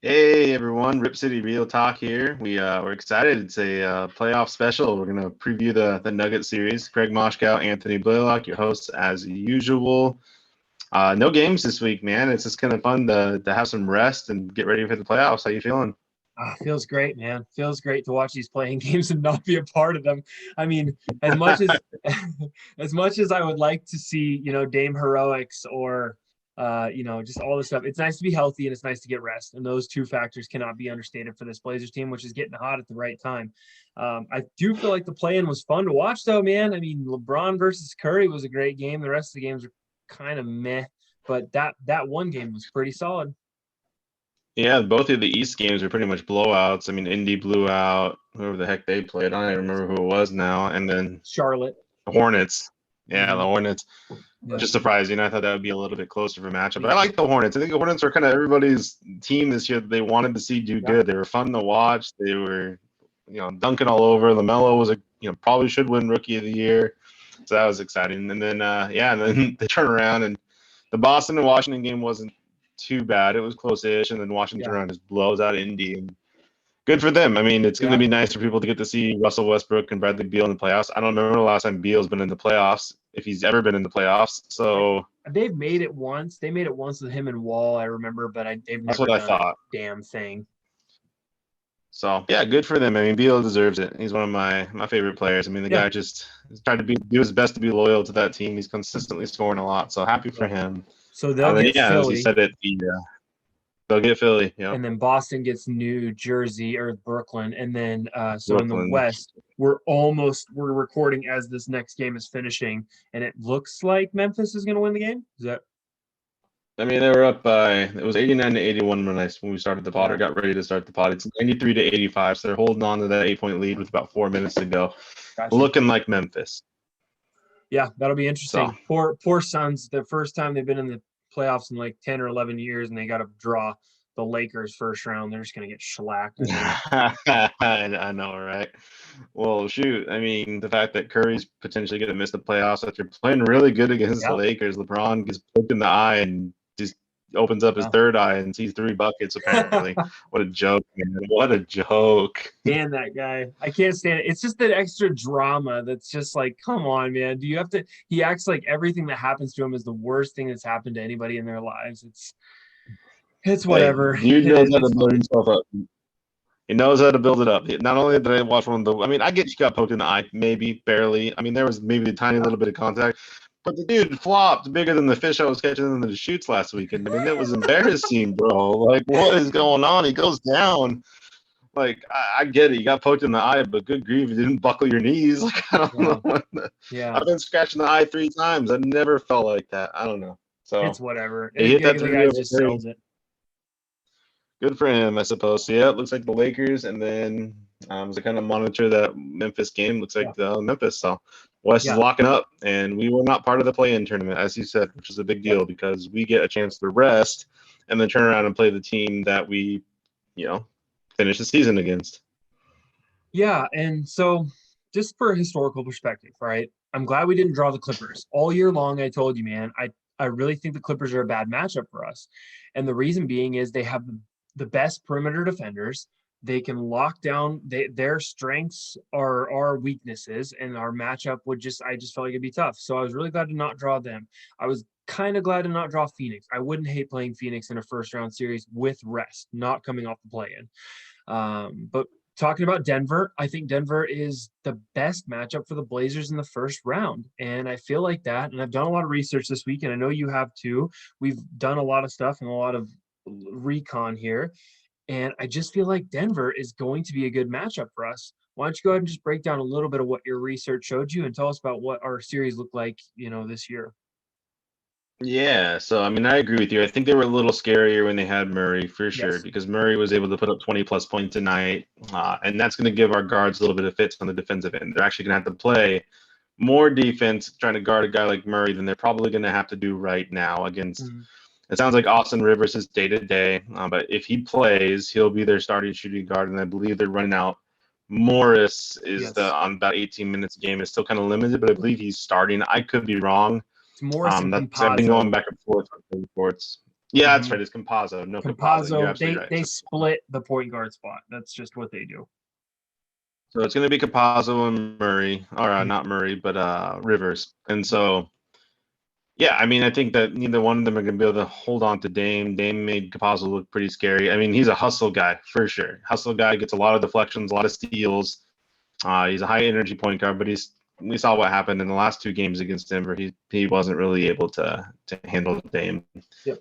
Hey everyone, Rip City Real Talk here. We're excited. It's a playoff special. We're gonna preview the Nugget series. Craig Moshkow, Anthony Blaylock, your hosts as usual. No games this week, man. It's just kind of fun to have some rest and get ready for the playoffs. How you feeling? Feels great, man. Feels great to watch these playing games and not be a part of them. I mean, as much as as much as I would like to see, Dame heroics or just all this stuff. It's nice to be healthy and it's nice to get rest. And those two factors cannot be understated for this Blazers team, which is getting hot at the right time. I do feel like the play-in was fun to watch, though, man. I mean, LeBron versus Curry was a great game. The rest of the games are kind of meh, but that one game was pretty solid. Yeah, both of the East games were pretty much blowouts. I mean, Indy blew out whoever the heck they played. I don't even remember who it was now. And then Charlotte. the Hornets. Yeah, the Mm-hmm. Hornets. Yeah. Just surprising. I thought that would be a little bit closer of a matchup. But I like the Hornets. I think the Hornets are kind of everybody's team this year that they wanted to see do good. They were fun to watch. They were, dunking all over. LaMelo was probably should win Rookie of the Year. So that was exciting. And then, and then they turn around and the Boston and Washington game wasn't too bad. It was close-ish, and then Washington Yeah. around just blows out Indy. And good for them. I mean, it's going to Yeah. be nice for people to get to see Russell Westbrook and Bradley Beal in the playoffs. I don't remember the last time Beal's been in the playoffs, if he's ever been in the playoffs. So They've made it once. They made it once with him and Wall, I remember, but they've that's never what I done a thought. damn thing. So yeah, good for them. I mean, Beal deserves it. He's one of my favorite players. I mean, the Yeah. guy just is trying to do his best to be loyal to that team. He's consistently scoring a lot. So happy for Yeah. him. So they'll Then get yeah, as you Philly, said it, they'll get Philly. Yeah, and then Boston gets New Jersey or Brooklyn, and then so in the Brooklyn. West, we're recording as this next game is finishing, and it looks like Memphis is going to win the game. Is that I mean, they were up by it was 89-81 when we started the pod or yeah? got ready to start the pod. It's 93-85, so they're holding on to that 8-point lead with about 4 minutes to go, Gotcha. looking like Memphis. Yeah, that'll be So interesting. Poor Suns. The first time they've been in the playoffs in like 10 or 11 years, and they got to draw the Lakers first round. They're just going to get shellacked. I know, right? Well, shoot. I mean, the fact that Curry's potentially going to miss the playoffs after playing really good against the Yeah. Lakers, LeBron gets poked in the eye and just opens up his third eye and sees 3 buckets, apparently. What a joke, man. What a joke. And that guy. I can't stand it. It's just that extra drama that's just like, come on, man. Do you have to? He acts like everything that happens to him is the worst thing that's happened to anybody in their lives. It's Hey, whatever. dude It knows is. how to It's build fine. himself up. He knows how to build it up. Not only did I watch one of the, I mean, I get you got poked in the eye, maybe, barely. I mean, there was maybe a tiny little bit of contact, but the dude flopped bigger than the fish I was catching in the shoots last weekend. I mean, it was embarrassing, bro. Like, what is going on? He goes down. Like, I get it. You got poked in the eye, but good grief, you didn't buckle your knees. Like, I don't Yeah. know. Yeah. I've been scratching the eye 3 times. I never felt like that. I don't know. It's So whatever. he The hit guy, that the three guy over just three. sells it. Good for him, I suppose. So, yeah, it looks like the Lakers, and then as I kind of monitor that Memphis game, looks Yeah. like the Memphis. So West is Yeah. locking up, and we were not part of the play-in tournament, as you said, which is a big Yep. deal because we get a chance to rest and then turn around and play the team that we, you know, finish the season against. Yeah. And so just for a historical perspective, right? I'm glad we didn't draw the Clippers. All year long, I told you, man, I really think the Clippers are a bad matchup for us. And the reason being is they have the best perimeter defenders. They can lock down their strengths are our weaknesses, and our matchup would just I just felt like it'd be tough. So I was really glad to not draw them. I was kind of glad to not draw Phoenix. I wouldn't hate playing Phoenix in a first round series with rest, not coming off the play in. But talking about Denver, I think Denver is the best matchup for the Blazers in the first round. And I feel like that. And I've done a lot of research this week, and I know you have too. We've done a lot of stuff and a lot of recon here. And I just feel like Denver is going to be a good matchup for us. Why don't you go ahead and just break down a little bit of what your research showed you and tell us about what our series looked like, this year? Yeah, so I mean, I agree with you. I think they were a little scarier when they had Murray for sure, Yes. because Murray was able to put up 20 plus points a night, and that's going to give our guards a little bit of fits on the defensive end. They're actually going to have to play more defense trying to guard a guy like Murray than they're probably going to have to do right now against. Mhm. It sounds like Austin Rivers is day to day, but if he plays, he'll be their starting shooting guard, and I believe they're running out. Morris is the Yes. on about 18 minutes a game. Is still kind of limited, but I believe he's starting. I could be wrong. It's Morris and That's I've been going Compazzo. back and forth with the reports. Yeah, that's right. It's Campazzo. No, Campazzo. You're Campazzo, absolutely right. they So, split the point guard spot. That's just what they do. it's going to be Campazzo and Murray, or Mhm. not Murray, but Rivers. And so, yeah, I mean, I think that neither one of them are going to be able to hold on to Dame. Dame made Campazzo look pretty scary. I mean, he's a hustle guy for sure. Hustle guy, gets a lot of deflections, a lot of steals. He's a high energy point guard, but we saw what happened in the last 2 games against Denver. He wasn't really able to handle Dame. Yep.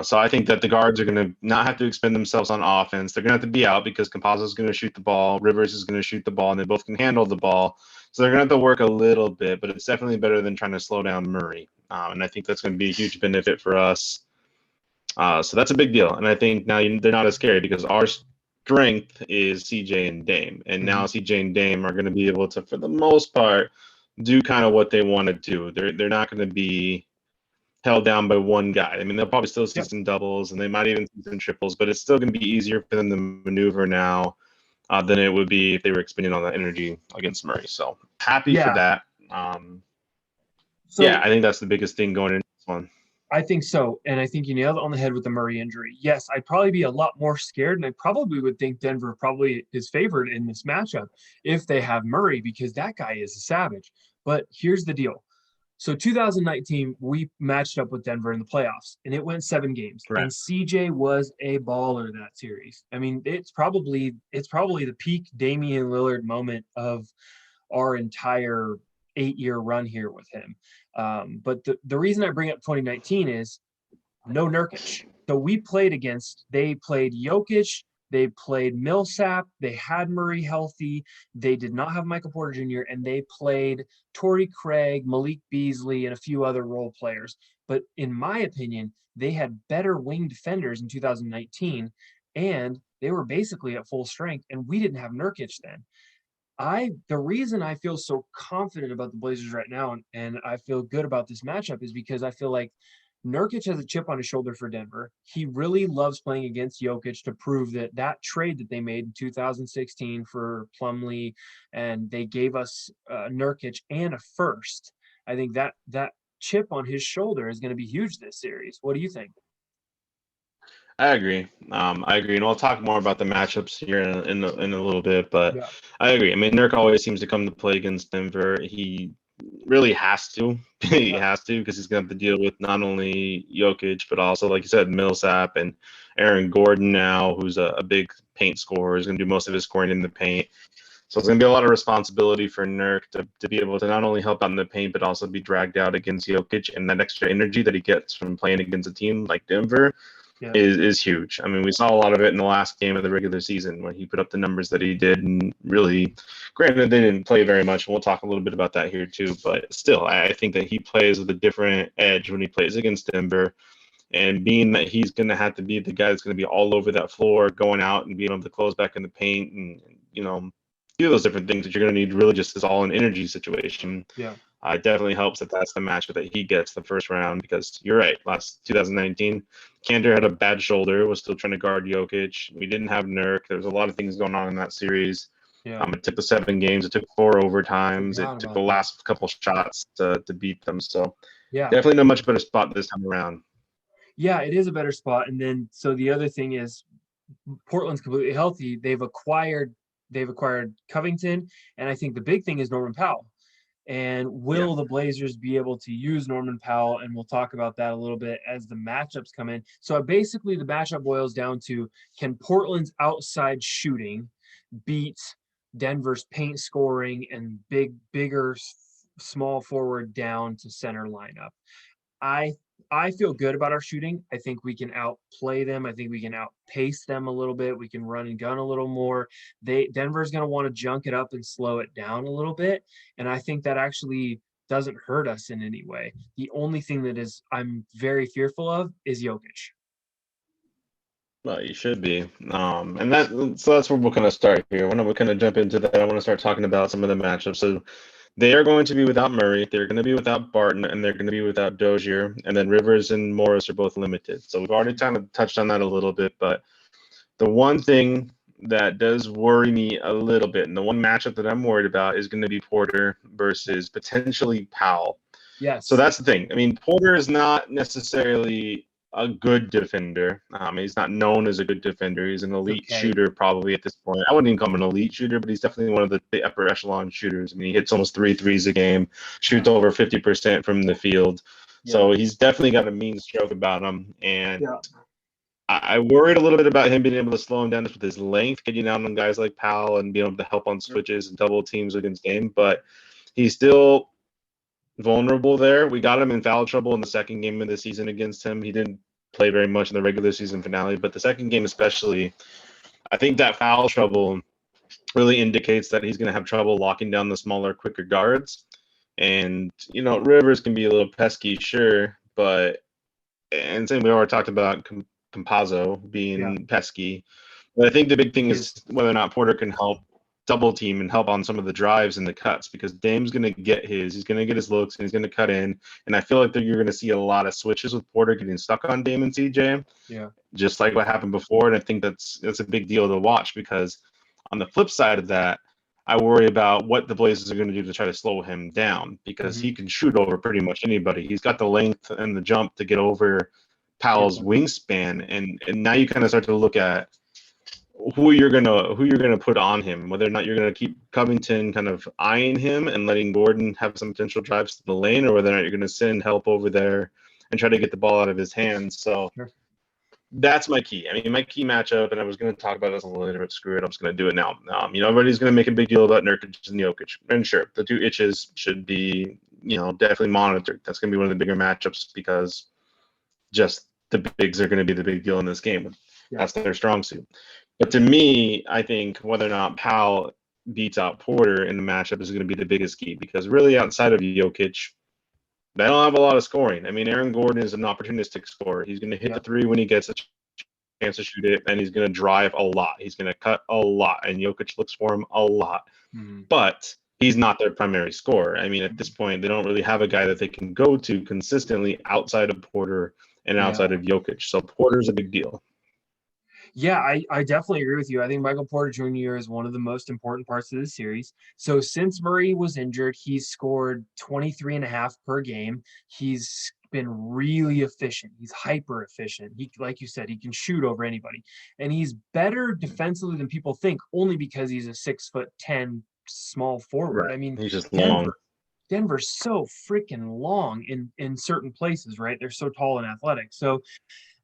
So I think that the guards are going to not have to expend themselves on offense. They're going to have to be out because Campazzo is going to shoot the ball, Rivers is going to shoot the ball, and they both can handle the ball. So they're going to have to work a little bit, but it's definitely better than trying to slow down Murray. And I think that's going to be a huge benefit for us. So that's a big deal. And I think now they're not as scary because our strength is CJ and Dame. And now CJ and Dame are going to be able to, for the most part, do kind of what they want to do. They're not going to be held down by one guy. I mean, they'll probably still see some doubles and they might even see some triples, but it's still going to be easier for them to maneuver now than it would be if they were expending all that energy against Murray. So happy for that. Yeah, I think that's the biggest thing going into this one. I think so. And I think you nailed it on the head with the Murray injury. Yes, I'd probably be a lot more scared. And I probably would think Denver probably is favored in this matchup if they have Murray, because that guy is a savage. But here's the deal. So 2019, we matched up with Denver in the playoffs, and it went 7 games. Right. And CJ was a baller that series. I mean, it's probably the peak Damian Lillard moment of our entire 8-year run here with him. But the reason I bring up 2019 is no Nurkic. So they played Jokic, they played Millsap, they had Murray healthy, they did not have Michael Porter Jr., and they played Torrey Craig, Malik Beasley, and a few other role players. But in my opinion, they had better wing defenders in 2019, and they were basically at full strength, and we didn't have Nurkic then. The reason I feel so confident about the Blazers right now and I feel good about this matchup is because I feel like Nurkic has a chip on his shoulder for Denver. He really loves playing against Jokic to prove that trade that they made in 2016 for Plumlee, and they gave us Nurkic and a first. I think that chip on his shoulder is going to be huge this series. What do you think? I agree. I agree, and we'll talk more about the matchups here in a little bit. But Yeah. I agree. I mean, Nurk always seems to come to play against Denver. He really has to. He has to because he's going to have to deal with not only Jokic but also, like you said, Millsap and Aaron Gordon now, who's a big paint scorer. He's going to do most of his scoring in the paint. So it's going to be a lot of responsibility for Nurk to be able to not only help out in the paint but also be dragged out against Jokic, and that extra energy that he gets from playing against a team like Denver is huge. I mean, we saw a lot of it in the last game of the regular season where he put up the numbers that he did, and really, granted, they didn't play very much. We'll talk a little bit about that here too, but still, I think that he plays with a different edge when he plays against Denver. And being that he's going to have to be the guy that's going to be all over that floor, going out and being able to close back in the paint and, do those different things that you're going to need really just as all an energy situation. Yeah. It definitely helps that that's the matchup that he gets the first round because you're right. Last 2019, Kanter had a bad shoulder, was still trying to guard Jokic. We didn't have Nurk. There was a lot of things going on in that series. Yeah. It took the 7 games. It took 4 overtimes. It took the last couple shots to beat them. So definitely a much better spot this time around. Yeah, it is a better spot. And then so the other thing is Portland's completely healthy. They've acquired Covington, and I think the big thing is Norman Powell. And will the Blazers be able to use Norman Powell? And we'll talk about that a little bit as the matchups come in. So basically the matchup boils down to, can Portland's outside shooting beat Denver's paint scoring and bigger small forward down to center lineup? I feel good about our shooting. I think we can outplay them. I think we can outpace them a little bit. We can run and gun a little more. Denver's going to want to junk it up and slow it down a little bit. And I think that actually doesn't hurt us in any way. The only thing that I'm very fearful of is Jokic. Well, you should be. And that's where we'll kind of start here. When we kind of jump into that, I want to start talking about some of the matchups. So they are going to be without Murray. They're going to be without Barton, and they're going to be without Dozier. And then Rivers and Morris are both limited. So we've already kind of touched on that a little bit. But the one thing that does worry me a little bit, and the one matchup that I'm worried about, is going to be Porter versus potentially Powell. Yes. So that's the thing. I mean, Porter is not necessarily a good defender. He's not known as a good defender. He's an elite Okay. shooter probably at this point. I wouldn't even call him an elite shooter, but he's definitely one of the upper echelon shooters. I mean, he hits almost 3 threes a game, shoots over 50% from the field. So he's definitely got a mean stroke about him. And I worried a little bit about him being able to slow him down just with his length, getting out on guys like Powell and being able to help on switches and double teams against Dame. But he's still vulnerable there. We got him in foul trouble in the second game of the season against him. He didn't play very much in the regular season finale, but the second game especially, I think that foul trouble really indicates that he's going to have trouble locking down the smaller, quicker guards. And, Rivers can be a little pesky, sure, but and same we already talked about Campazzo being pesky. But I think the big thing is whether or not Porter can help double team and help on some of the drives and the cuts, because Dame's going to get he's going to get his looks and he's going to cut in. And I feel like that you're going to see a lot of switches with Porter getting stuck on Dame and CJ. Yeah. Just like what happened before. And I think that's a big deal to watch, because on the flip side of that, I worry about what the Blazers are going to do to try to slow him down, because he can shoot over pretty much anybody. He's got the length and the jump to get over Powell's wingspan. And now you kind of start to look at who you're gonna put on him, whether or not you're gonna keep Covington kind of eyeing him and letting Gordon have some potential drives to the lane, or whether or not you're gonna send help over there and try to get the ball out of his hands. So that's my key. I mean, my key matchup, and I was gonna talk about this a little later, but screw it, I'm just gonna do it now. Everybody's gonna make a big deal about Nurkic and Jokic, and sure, the two itches should be, definitely monitored. That's gonna be one of the bigger matchups, because just the bigs are gonna be the big deal in this game. That's their strong suit. But to me, I think whether or not Powell beats out Porter in the matchup is going to be the biggest key, because really outside of Jokic, they don't have a lot of scoring. I mean, Aaron Gordon is an opportunistic scorer. He's going to hit the three when he gets a chance to shoot it, and he's going to drive a lot. He's going to cut a lot, and Jokic looks for him a lot. But he's not their primary scorer. I mean, at this point, they don't really have a guy that they can go to consistently outside of Porter and outside of Jokic. So Porter's a big deal. Yeah, I definitely agree with you. I think Michael Porter Jr. is one of the most important parts of this series. So since Murray was injured, he's scored 23.5 per game. He's been really efficient. He's hyper efficient. He, like you said, he can shoot over anybody. And he's better defensively than people think, only because he's a 6'10" small forward. Right. I mean, he's just long. Denver's so freaking long in certain places, right? They're so tall and athletic. So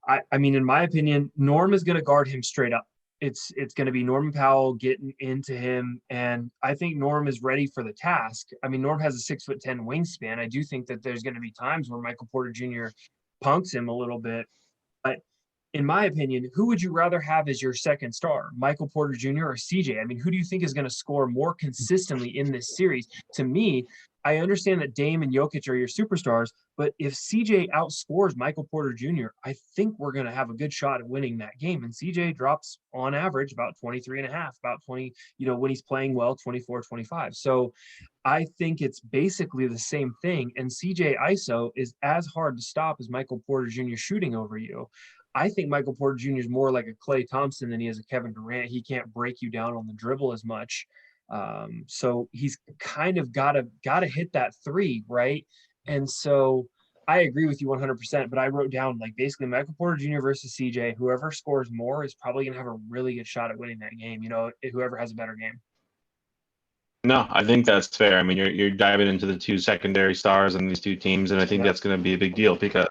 I mean, in my opinion, Norm is going to guard him straight up. It's going to be Norman Powell getting into him, and I think Norm is ready for the task. I mean, Norm has a 6'10" wingspan. I do think that there's going to be times where Michael Porter Jr. punks him a little bit. But in my opinion, who would you rather have as your second star, Michael Porter Jr. or CJ? I mean, who do you think is going to score more consistently in this series? To me, I understand that Dame and Jokic are your superstars, but if CJ outscores Michael Porter Jr., I think we're going to have a good shot at winning that game. And CJ drops on average about 23.5, about 20, when he's playing well, 24, 25. So I think it's basically the same thing. And CJ ISO is as hard to stop as Michael Porter Jr. shooting over you. I think Michael Porter Jr. is more like a Klay Thompson than he is a Kevin Durant. He can't break you down on the dribble as much. So he's kind of got to hit that three, right? And so I agree with you 100%, but I wrote down like basically Michael Porter Jr. versus CJ, whoever scores more is probably going to have a really good shot at winning that game, whoever has a better game. No, I think that's fair. I mean, you're diving into the two secondary stars in these two teams, and I think that's going to be a big deal, because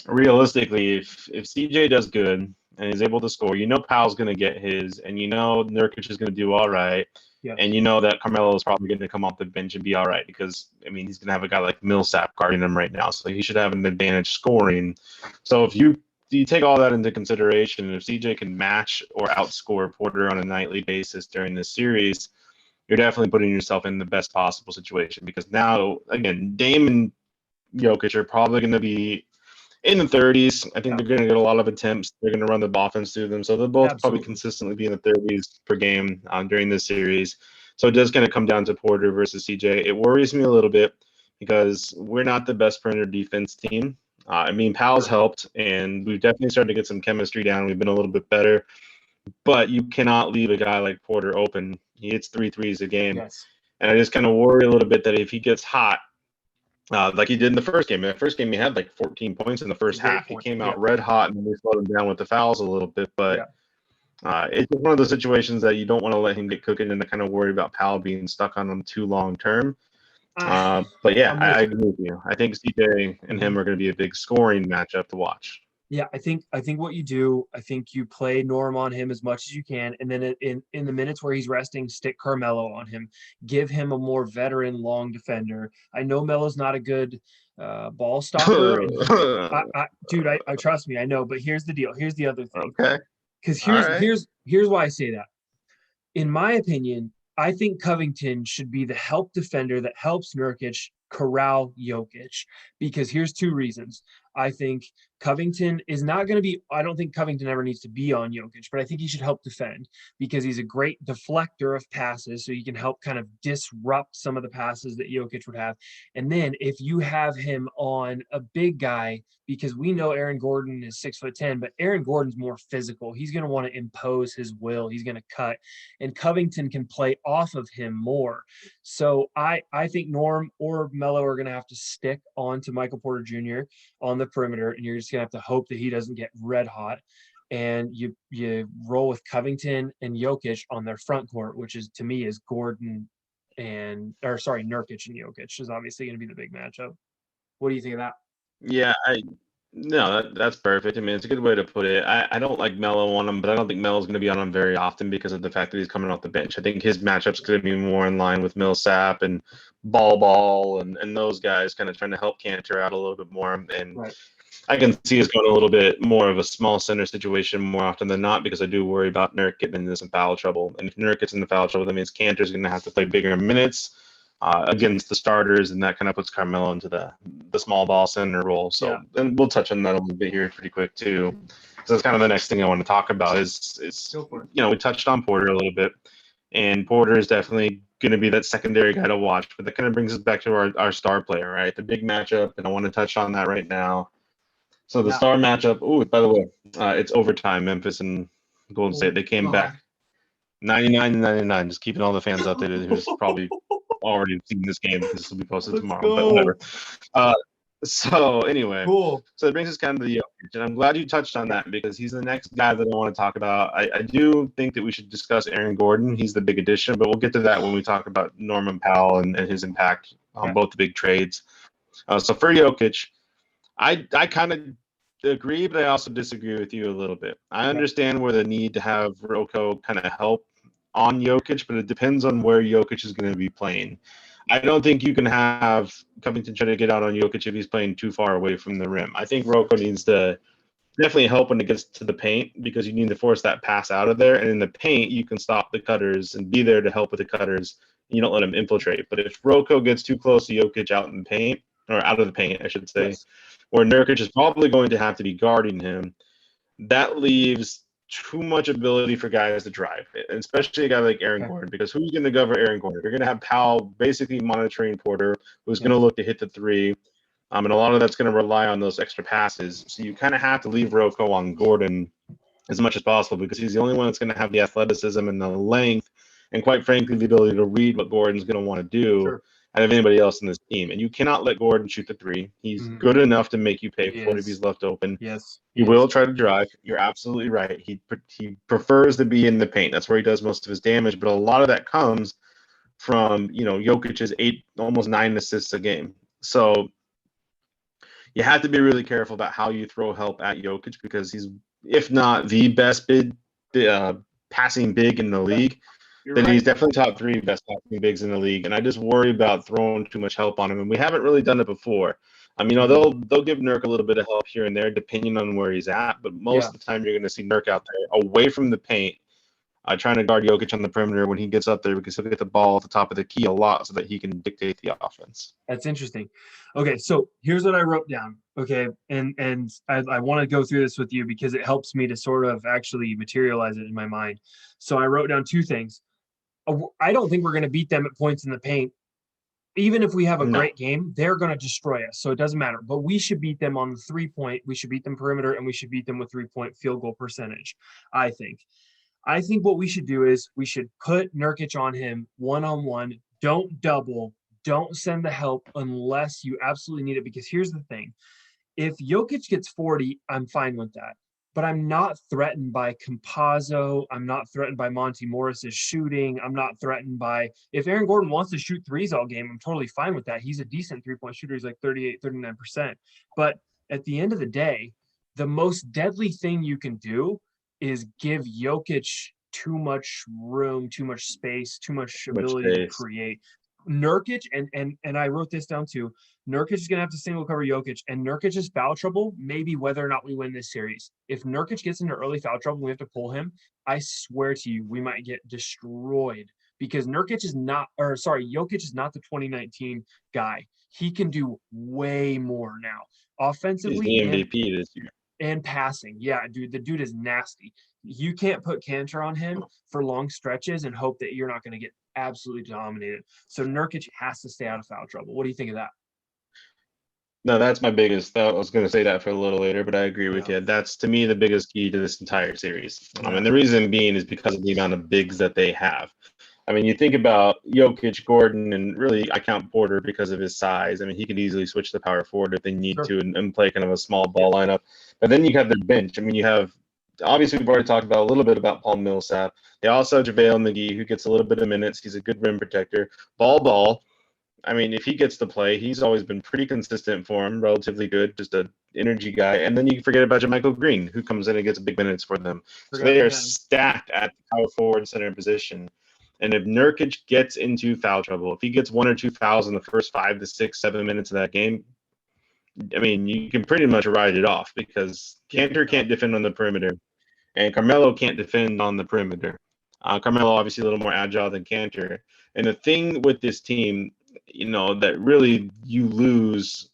realistically, if CJ does good and is able to score, Powell's going to get his, and Nurkic is going to do all right. Yeah. And that Carmelo is probably going to come off the bench and be all right, because, I mean, he's going to have a guy like Millsap guarding him right now, so he should have an advantage scoring. So if you take all that into consideration, if CJ can match or outscore Porter on a nightly basis during this series, you're definitely putting yourself in the best possible situation, because now, again, Dame and Jokic are probably going to be in the 30s. I think they're going to get a lot of attempts. They're going to run the offense through them. So they'll both probably consistently be in the 30s per game during this series. So it does kind of come down to Porter versus CJ. It worries me a little bit, because we're not the best perimeter defense team. I mean, Powell's helped, and we've definitely started to get some chemistry down. We've been a little bit better. But you cannot leave a guy like Porter open. He hits 3 threes a game. Yes. And I just kind of worry a little bit that if he gets hot, like he did in the first game. In the first game, he had like 14 points in the first Great half. He point. came Yeah. out red hot, and we slowed him down with the fouls a little bit. But Yeah. it's one of those situations that you don't want to let him get cooking and to kind of worry about Powell being stuck on him too long term. But yeah, I'm I with you. agree with you. I think CJ and him are going to be a big scoring matchup to watch. Yeah, I think what you do, I think you play Norm on him as much as you can, and then in the minutes where he's resting, stick Carmelo on him. Give him a more veteran long defender. I know Melo's not a good ball stopper, and dude, I trust me, I know. But here's the deal. Here's the other thing. Okay. Because All here's right. here's here's why I say that. In my opinion, I think Covington should be the help defender that helps Nurkic corral Jokic. Because here's two reasons. I think Covington is not going to be, I don't think Covington ever needs to be on Jokic, but I think he should help defend because he's a great deflector of passes. So he can help kind of disrupt some of the passes that Jokic would have. And then if you have him on a big guy, because we know Aaron Gordon is 6'10", but Aaron Gordon's more physical. He's going to want to impose his will. He's going to cut, and Covington can play off of him more. So I think Norm or Melo are going to have to stick on to Michael Porter Jr. on the perimeter, and you're just going to have to hope that he doesn't get red hot. And you roll with Covington and Jokic on their front court, which is to me is Gordon Nurkic and Jokic is obviously going to be the big matchup. What do you think of that? Yeah, that's perfect. I mean, it's a good way to put it. I don't like Melo on him, but I don't think Melo's going to be on him very often because of the fact that he's coming off the bench. I think his matchup's going to be more in line with Millsap and Ball and those guys kind of trying to help Cantor out a little bit more. And Right. I can see us going a little bit more of a small center situation more often than not because I do worry about Nurk getting into some foul trouble. And if Nurk gets into foul trouble, that means Cantor's going to have to play bigger minutes against the starters, and that kind of puts Carmelo into the small ball center role. So, Yeah. and we'll touch on that a little bit here pretty quick too. So that's kind of the next thing I want to talk about is we touched on Porter a little bit, and Porter is definitely going to be that secondary guy to watch. But that kind of brings us back to our star player, right? The big matchup, and I want to touch on that right now. So the star matchup. Oh, by the way, it's overtime. Memphis and Golden State. They came back 99-99. Just keeping all the fans out there who's probably already seen this game because this will be posted tomorrow. But whatever. So anyway, Cool. So it brings us kind of to the Jokic, and I'm glad you touched on that because he's the next guy that I want to talk about. I do think that we should discuss Aaron Gordon. He's the big addition, but we'll get to that when we talk about Norman Powell and his impact on both the big trades. So for Jokic, I kind of agree, but I also disagree with you a little bit. I understand where the need to have Rocco kind of help on Jokic, but it depends on where Jokic is going to be playing. I don't think you can have Covington try to get out on Jokic if he's playing too far away from the rim. I think Rocco needs to definitely help when it gets to the paint because you need to force that pass out of there. And in the paint, you can stop the cutters and be there to help with the cutters. And you don't let them infiltrate. But if Rocco gets too close to Jokic out in the paint, or out of the paint, I should say, where Nurkic is probably going to have to be guarding him, that leaves too much ability for guys to drive it, and especially a guy like Aaron Gordon, because who's going to cover Aaron Gordon? You're going to have Powell basically monitoring Porter, who's going to look to hit the three, and a lot of that's going to rely on those extra passes. So you kind of have to leave Rocco on Gordon as much as possible because he's the only one that's going to have the athleticism and the length, and quite frankly, the ability to read what Gordon's going to want to do out of anybody else in this team. And you cannot let Gordon shoot the three. He's good enough to make you pay for it if he's left open. He will try to drive. You're absolutely right. He prefers to be in the paint. That's where he does most of his damage. But a lot of that comes from, Jokic's 8, almost 9 assists a game. So you have to be really careful about how you throw help at Jokic because he's, if not the best passing big in the league, then he's definitely top 3 best passing bigs in the league. And I just worry about throwing too much help on him. And we haven't really done it before. They'll give Nurk a little bit of help here and there, depending on where he's at. But most of the time, you're going to see Nurk out there away from the paint, trying to guard Jokic on the perimeter when he gets up there because he'll get the ball at the top of the key a lot so that he can dictate the offense. That's interesting. Okay, so here's what I wrote down. Okay, and I want to go through this with you because it helps me to sort of actually materialize it in my mind. So I wrote down 2 things. I don't think we're going to beat them at points in the paint. Even if we have a great game, they're going to destroy us. So it doesn't matter. But we should beat them on the 3-point. We should beat them perimeter, and we should beat them with 3-point field goal percentage, I think. I think what we should do is we should put Nurkic on him one-on-one. Don't double. don't send the help unless you absolutely need it. Because here's the thing. If Jokic gets 40, I'm fine with that. But I'm not threatened by Campazzo. I'm not threatened by Monty Morris's shooting. I'm not threatened by if Aaron Gordon wants to shoot threes all game, I'm totally fine with that. He's a decent three-point shooter. He's like 38, 39%. But at the end of the day, the most deadly thing you can do is give Jokic too much room, too much space, too much Which ability to case, create. Nurkic, and I wrote this down too. Nurkic is going to have to single cover Jokic, and Nurkic's foul trouble, maybe whether or not we win this series. If Nurkic gets into early foul trouble, we have to pull him. I swear to you, we might get destroyed because Jokic is not the 2019 guy. He can do way more now, he's offensively the and MVP this year. passing. Yeah, dude, the dude is nasty. You can't put Cantor on him for long stretches and hope that you're not going to get absolutely dominated. So Nurkic has to stay out of foul trouble. What do you think of that? No, that's my biggest. I was going to say that for a little later, but I agree with Yeah. you. That's to me the biggest key to this entire series. Yeah. And the reason being is because of the amount of bigs that they have. I mean, you think about Jokic, Gordon, and really I count Porter because of his size. I mean, he could easily switch to power forward if they need Sure. to and play kind of a small ball lineup. But then you have their bench. I mean, you have obviously we've already talked about a little bit about Paul Millsap. They also have JaVale McGee, who gets a little bit of minutes. He's a good rim protector. Ball. I mean, if he gets to play, he's always been pretty consistent for him, relatively good, just a energy guy. And then you forget about JaMychal Green, who comes in and gets big minutes for them. So they are stacked at the power forward center position. And if Nurkic gets into foul trouble, if he gets 1 or 2 fouls in the first 5 to 6, 7 minutes of that game, I mean, you can pretty much write it off because Cantor can't defend on the perimeter, and Carmelo can't defend on the perimeter. Carmelo obviously a little more agile than Cantor. And the thing with this team, that really you lose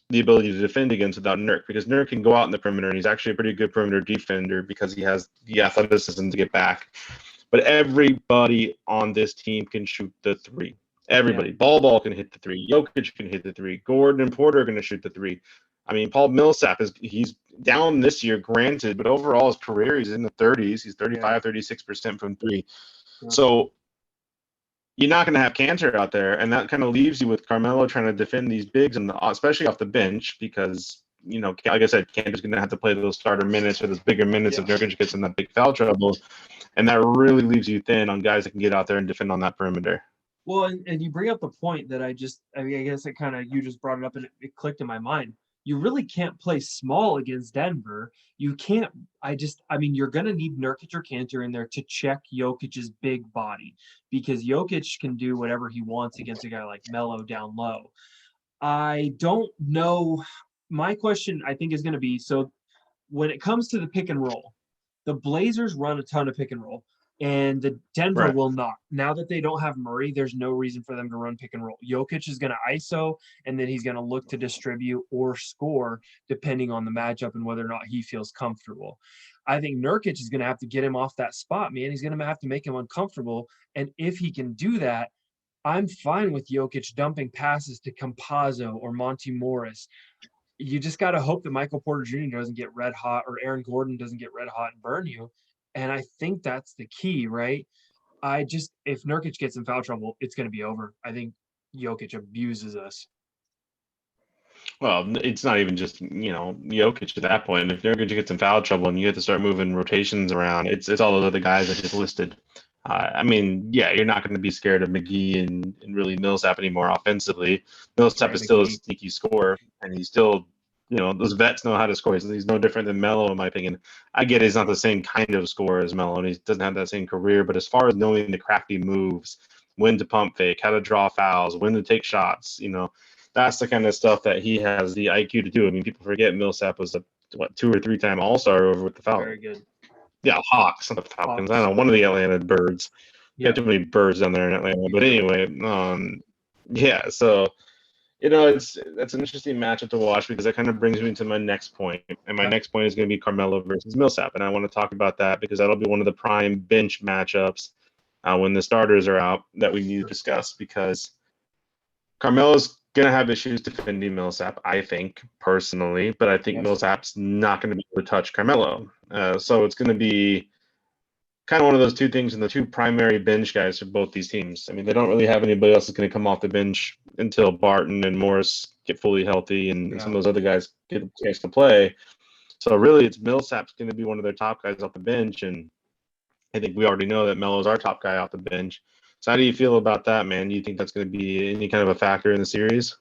the ability to defend against without Nurk because Nurk can go out in the perimeter and he's actually a pretty good perimeter defender because he has the athleticism to get back. But everybody on this team can shoot the three. Everybody. Yeah. Ball can hit the three. Jokic can hit the three. Gordon and Porter are going to shoot the three. I mean, Paul Millsap he's down this year, granted, but overall his career he's in the 30s. He's 35, 36% from three. Yeah. So you're not going to have Cantor out there, and that kind of leaves you with Carmelo trying to defend these bigs, and especially off the bench because, like I said, Cantor's going to have to play those starter minutes or those bigger minutes if Nurkic gets in that big foul trouble, and that really leaves you thin on guys that can get out there and defend on that perimeter. Well, and you bring up the point that I guess it kind of, you just brought it up and it clicked in my mind. You really can't play small against Denver. You can't. You're going to need Nurkic or Cantor in there to check Jokic's big body because Jokic can do whatever he wants against a guy like Melo down low. I don't know. My question, I think, is going to be, so when it comes to the pick and roll, the Blazers run a ton of pick and roll. And the Denver will not. Now that they don't have Murray, there's no reason for them to run pick and roll. Jokic is going to ISO, and then he's going to look to distribute or score depending on the matchup and whether or not he feels comfortable. I think Nurkic is going to have to get him off that spot, man. He's going to have to make him uncomfortable. And if he can do that, I'm fine with Jokic dumping passes to Campazzo or Monty Morris. You just got to hope that Michael Porter Jr. doesn't get red hot or Aaron Gordon doesn't get red hot and burn you. And I think that's the key, right? If Nurkic gets in foul trouble, it's going to be over. I think Jokic abuses us. Well, it's not even just, Jokic at that point. If Nurkic gets in foul trouble and you have to start moving rotations around, it's all those other guys that just listed. You're not going to be scared of McGee and really Millsap anymore offensively. Millsap is still a sneaky scorer, and he's still, those vets know how to score. He's no different than Melo, in my opinion. I get he's not the same kind of scorer as Melo, and he doesn't have that same career. But as far as knowing the crafty moves, when to pump fake, how to draw fouls, when to take shots, that's the kind of stuff that he has the IQ to do. I mean, people forget Millsap was a 2 or 3 time All-Star over with the Falcons. Very good. Yeah, Hawks, not the Falcons. I don't know, one of the Atlanta Birds. Yeah. Got too many birds down there in Atlanta. But anyway, so that's an interesting matchup to watch because that kind of brings me to my next point. And my next point is going to be Carmelo versus Millsap. And I want to talk about that because that'll be one of the prime bench matchups when the starters are out that we need to discuss because Carmelo's going to have issues defending Millsap, I think, personally. But I think Millsap's not going to be able to touch Carmelo. So it's going to be kind of one of those two things and the two primary bench guys for both these teams. I mean, they don't really have anybody else that's going to come off the bench until Barton and Morris get fully healthy and some of those other guys get a chance to play. So really, it's Millsap's going to be one of their top guys off the bench, and I think we already know that Melo's our top guy off the bench. So how do you feel about that, man? Do you think that's going to be any kind of a factor in the series?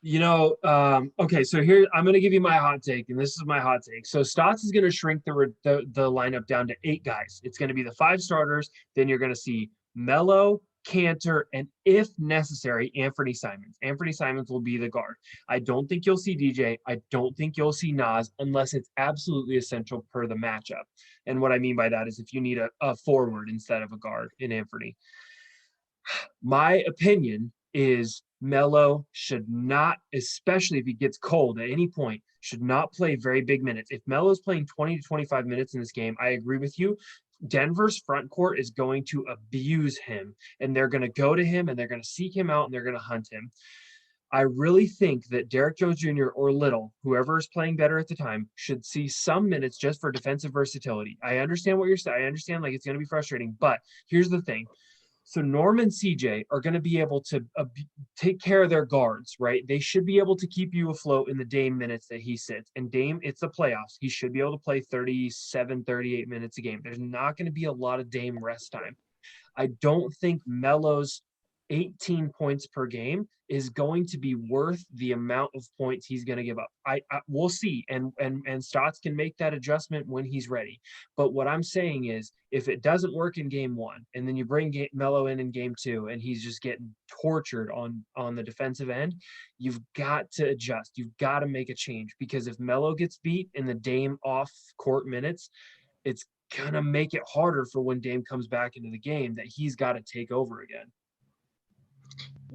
Okay, so here I'm going to give you my hot take, and this is my hot take. So Stotts is going to shrink the lineup down to 8 guys. It's going to be the 5 starters. Then you're going to see Melo, Cantor, and if necessary, Anthony Simons. Anthony Simons will be the guard. I don't think you'll see DJ. I don't think you'll see Nas unless it's absolutely essential per the matchup. And what I mean by that is if you need a forward instead of a guard in Anthony. My opinion is Melo should not, especially if he gets cold at any point, should not play very big minutes. If Melo's playing 20 to 25 minutes in this game, I agree with you. Denver's front court is going to abuse him, and they're going to go to him, and they're going to seek him out, and they're going to hunt him. I really think that Derrick Jones Jr. or Little, whoever is playing better at the time, should see some minutes just for defensive versatility. I understand what you're saying. I understand like it's going to be frustrating, but here's the thing. So Norm and CJ are going to be able to take care of their guards, right? They should be able to keep you afloat in the Dame minutes that he sits. And Dame, it's the playoffs. He should be able to play 37, 38 minutes a game. There's not going to be a lot of Dame rest time. I don't think Melo's 18 points per game is going to be worth the amount of points he's going to give up. We'll see, and Stotts can make that adjustment when he's ready. But what I'm saying is, if it doesn't work in game 1, and then you bring Melo in game 2, and he's just getting tortured on the defensive end, you've got to adjust. You've got to make a change, because if Melo gets beat in the Dame off court minutes, it's gonna make it harder for when Dame comes back into the game that he's got to take over again.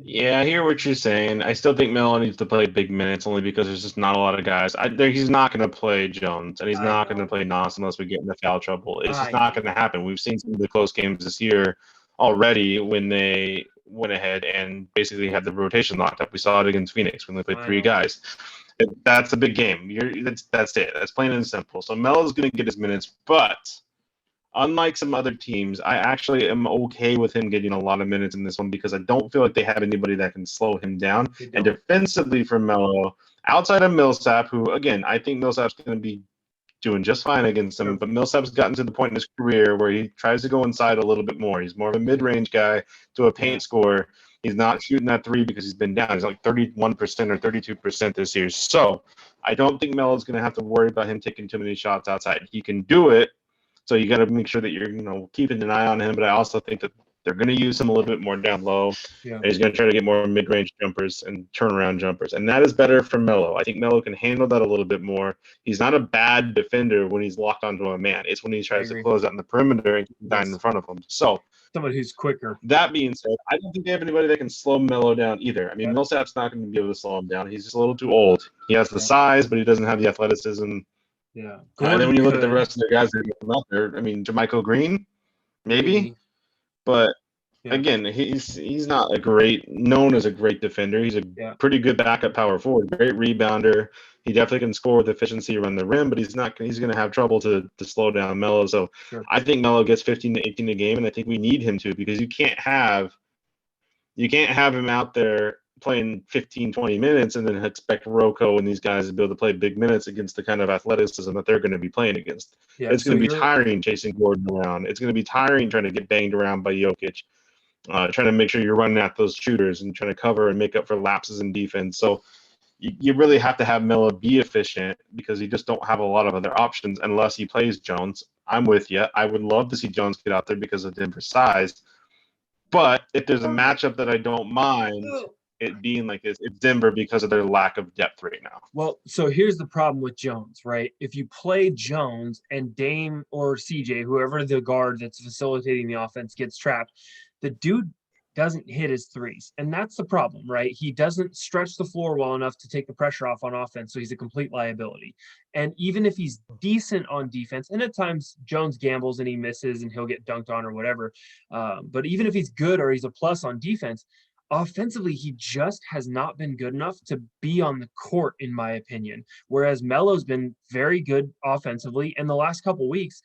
Yeah, I hear what you're saying. I still think Melo needs to play big minutes only because there's just not a lot of guys. He's not going to play Jones, and he's not going to play Nas unless we get into foul trouble. It's just not going to happen. We've seen some of the close games this year already when they went ahead and basically had the rotation locked up. We saw it against Phoenix when they played 3 guys. That's a big game. That's it. That's plain and simple. So Melo's going to get his minutes, but unlike some other teams, I actually am okay with him getting a lot of minutes in this one because I don't feel like they have anybody that can slow him down. And defensively for Melo, outside of Millsap, who, again, I think Millsap's going to be doing just fine against him, but Millsap's gotten to the point in his career where he tries to go inside a little bit more. He's more of a mid-range guy to a paint scorer. He's not shooting that 3 because he's been down. He's like 31% or 32% this year. So I don't think Melo's going to have to worry about him taking too many shots outside. He can do it. So you got to make sure that you're, keeping an eye on him. But I also think that they're going to use him a little bit more down low. Yeah. And he's going to try to get more mid-range jumpers and turnaround jumpers. And that is better for Melo. I think Melo can handle that a little bit more. He's not a bad defender when he's locked onto a man. It's when he tries to close out in the perimeter and keep the guy in front of him. So someone who's quicker. That being said, I don't think they have anybody that can slow Melo down either. I mean, Millsap's not going to be able to slow him down. He's just a little too old. He has the size, but he doesn't have the athleticism. Yeah. And then when you look at the rest of the guys that come out there, I mean, JaMychal Green, maybe. But again, he's not known as a great defender. He's a pretty good backup power forward, great rebounder. He definitely can score with efficiency around the rim, but he's going to have trouble to slow down Melo. So I think Melo gets 15 to 18 a game, and I think we need him to, because you can't have him out there playing 15, 20 minutes and then expect Rocco and these guys to be able to play big minutes against the kind of athleticism that they're going to be playing against. Yeah, it's going to be tiring chasing Gordon around. It's going to be tiring trying to get banged around by Jokic, trying to make sure you're running at those shooters and trying to cover and make up for lapses in defense. So you really have to have Melo be efficient, because you just don't have a lot of other options unless he plays Jones. I'm with you. I would love to see Jones get out there because of Denver's size. But if there's a matchup that I don't mind it being like this, it's Denver because of their lack of depth right now. Well, so here's the problem with Jones, right? If you play Jones and Dame or CJ, whoever the guard that's facilitating the offense, gets trapped, the dude doesn't hit his threes. And that's the problem, right? He doesn't stretch the floor well enough to take the pressure off on offense, so he's a complete liability. And even if he's decent on defense, and at times Jones gambles and he misses and he'll get dunked on or whatever, but even if he's good or he's a plus on defense, offensively, he just has not been good enough to be on the court, in my opinion. Whereas Melo's been very good offensively. And the last couple weeks,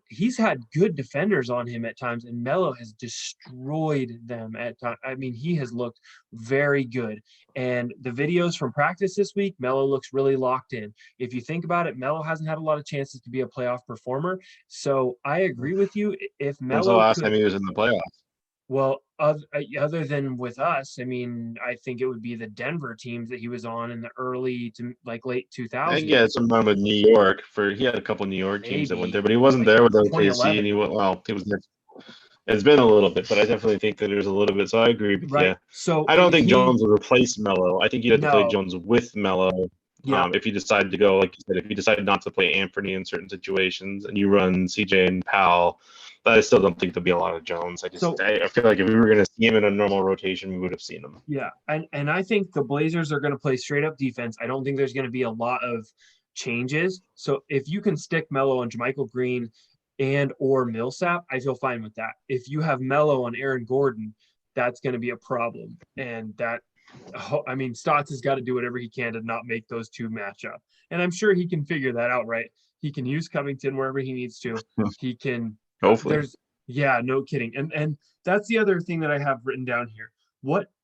he's had good defenders on him at times, and Melo has destroyed them at times. I mean, he has looked very good. And the videos from practice this week, Melo looks really locked in. If you think about it, Melo hasn't had a lot of chances to be a playoff performer. So I agree with you. If When's the Melo last could, time he was in the playoffs? well, other than with us, I mean, I think it would be the Denver teams that he was on in the early to like late I think he had 2000s. some run with New York. He had a couple New York teams that went Maybe there, but he wasn't like there with OKC, and 2011. he was there. It's been a little bit, but I definitely think that there's a little bit. So I agree with you. Right. So I don't think he Jones would replace Melo. I think you'd have to play no. Jones with Melo. Yeah. If you decide to go, like you said, if you decide not to play Anthony in certain situations and you run CJ and Powell, but I still don't think there'll be a lot of Jones. So I feel like if we were going to see him in a normal rotation, we would have seen him. yeah, and I think the Blazers are going to play straight up defense. I don't think there's going to be a lot of changes. So if you can stick Melo on JaMychal Green and or Millsap, I feel fine with that. If you have Melo on Aaron Gordon, that's going to be a problem. And that, I mean, Stotts has got to do whatever he can to not make those two match up. And I'm sure he can figure that out, right? He can use Covington wherever he needs to. He can. Hopefully. Yeah, no kidding. And that's the other thing that I have written down here.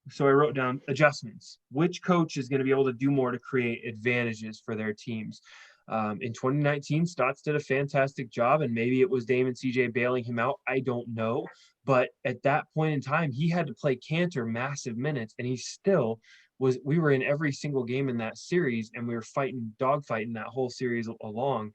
So I wrote down adjustments. Which coach is going to be able to do more to create advantages for their teams? In 2019, Stotts did a fantastic job, and maybe it was Dame and CJ bailing him out. I don't know. But at that point in time, he had to play Cantor massive minutes, and he still we were in every single game in that series, and we were dogfighting that whole series along.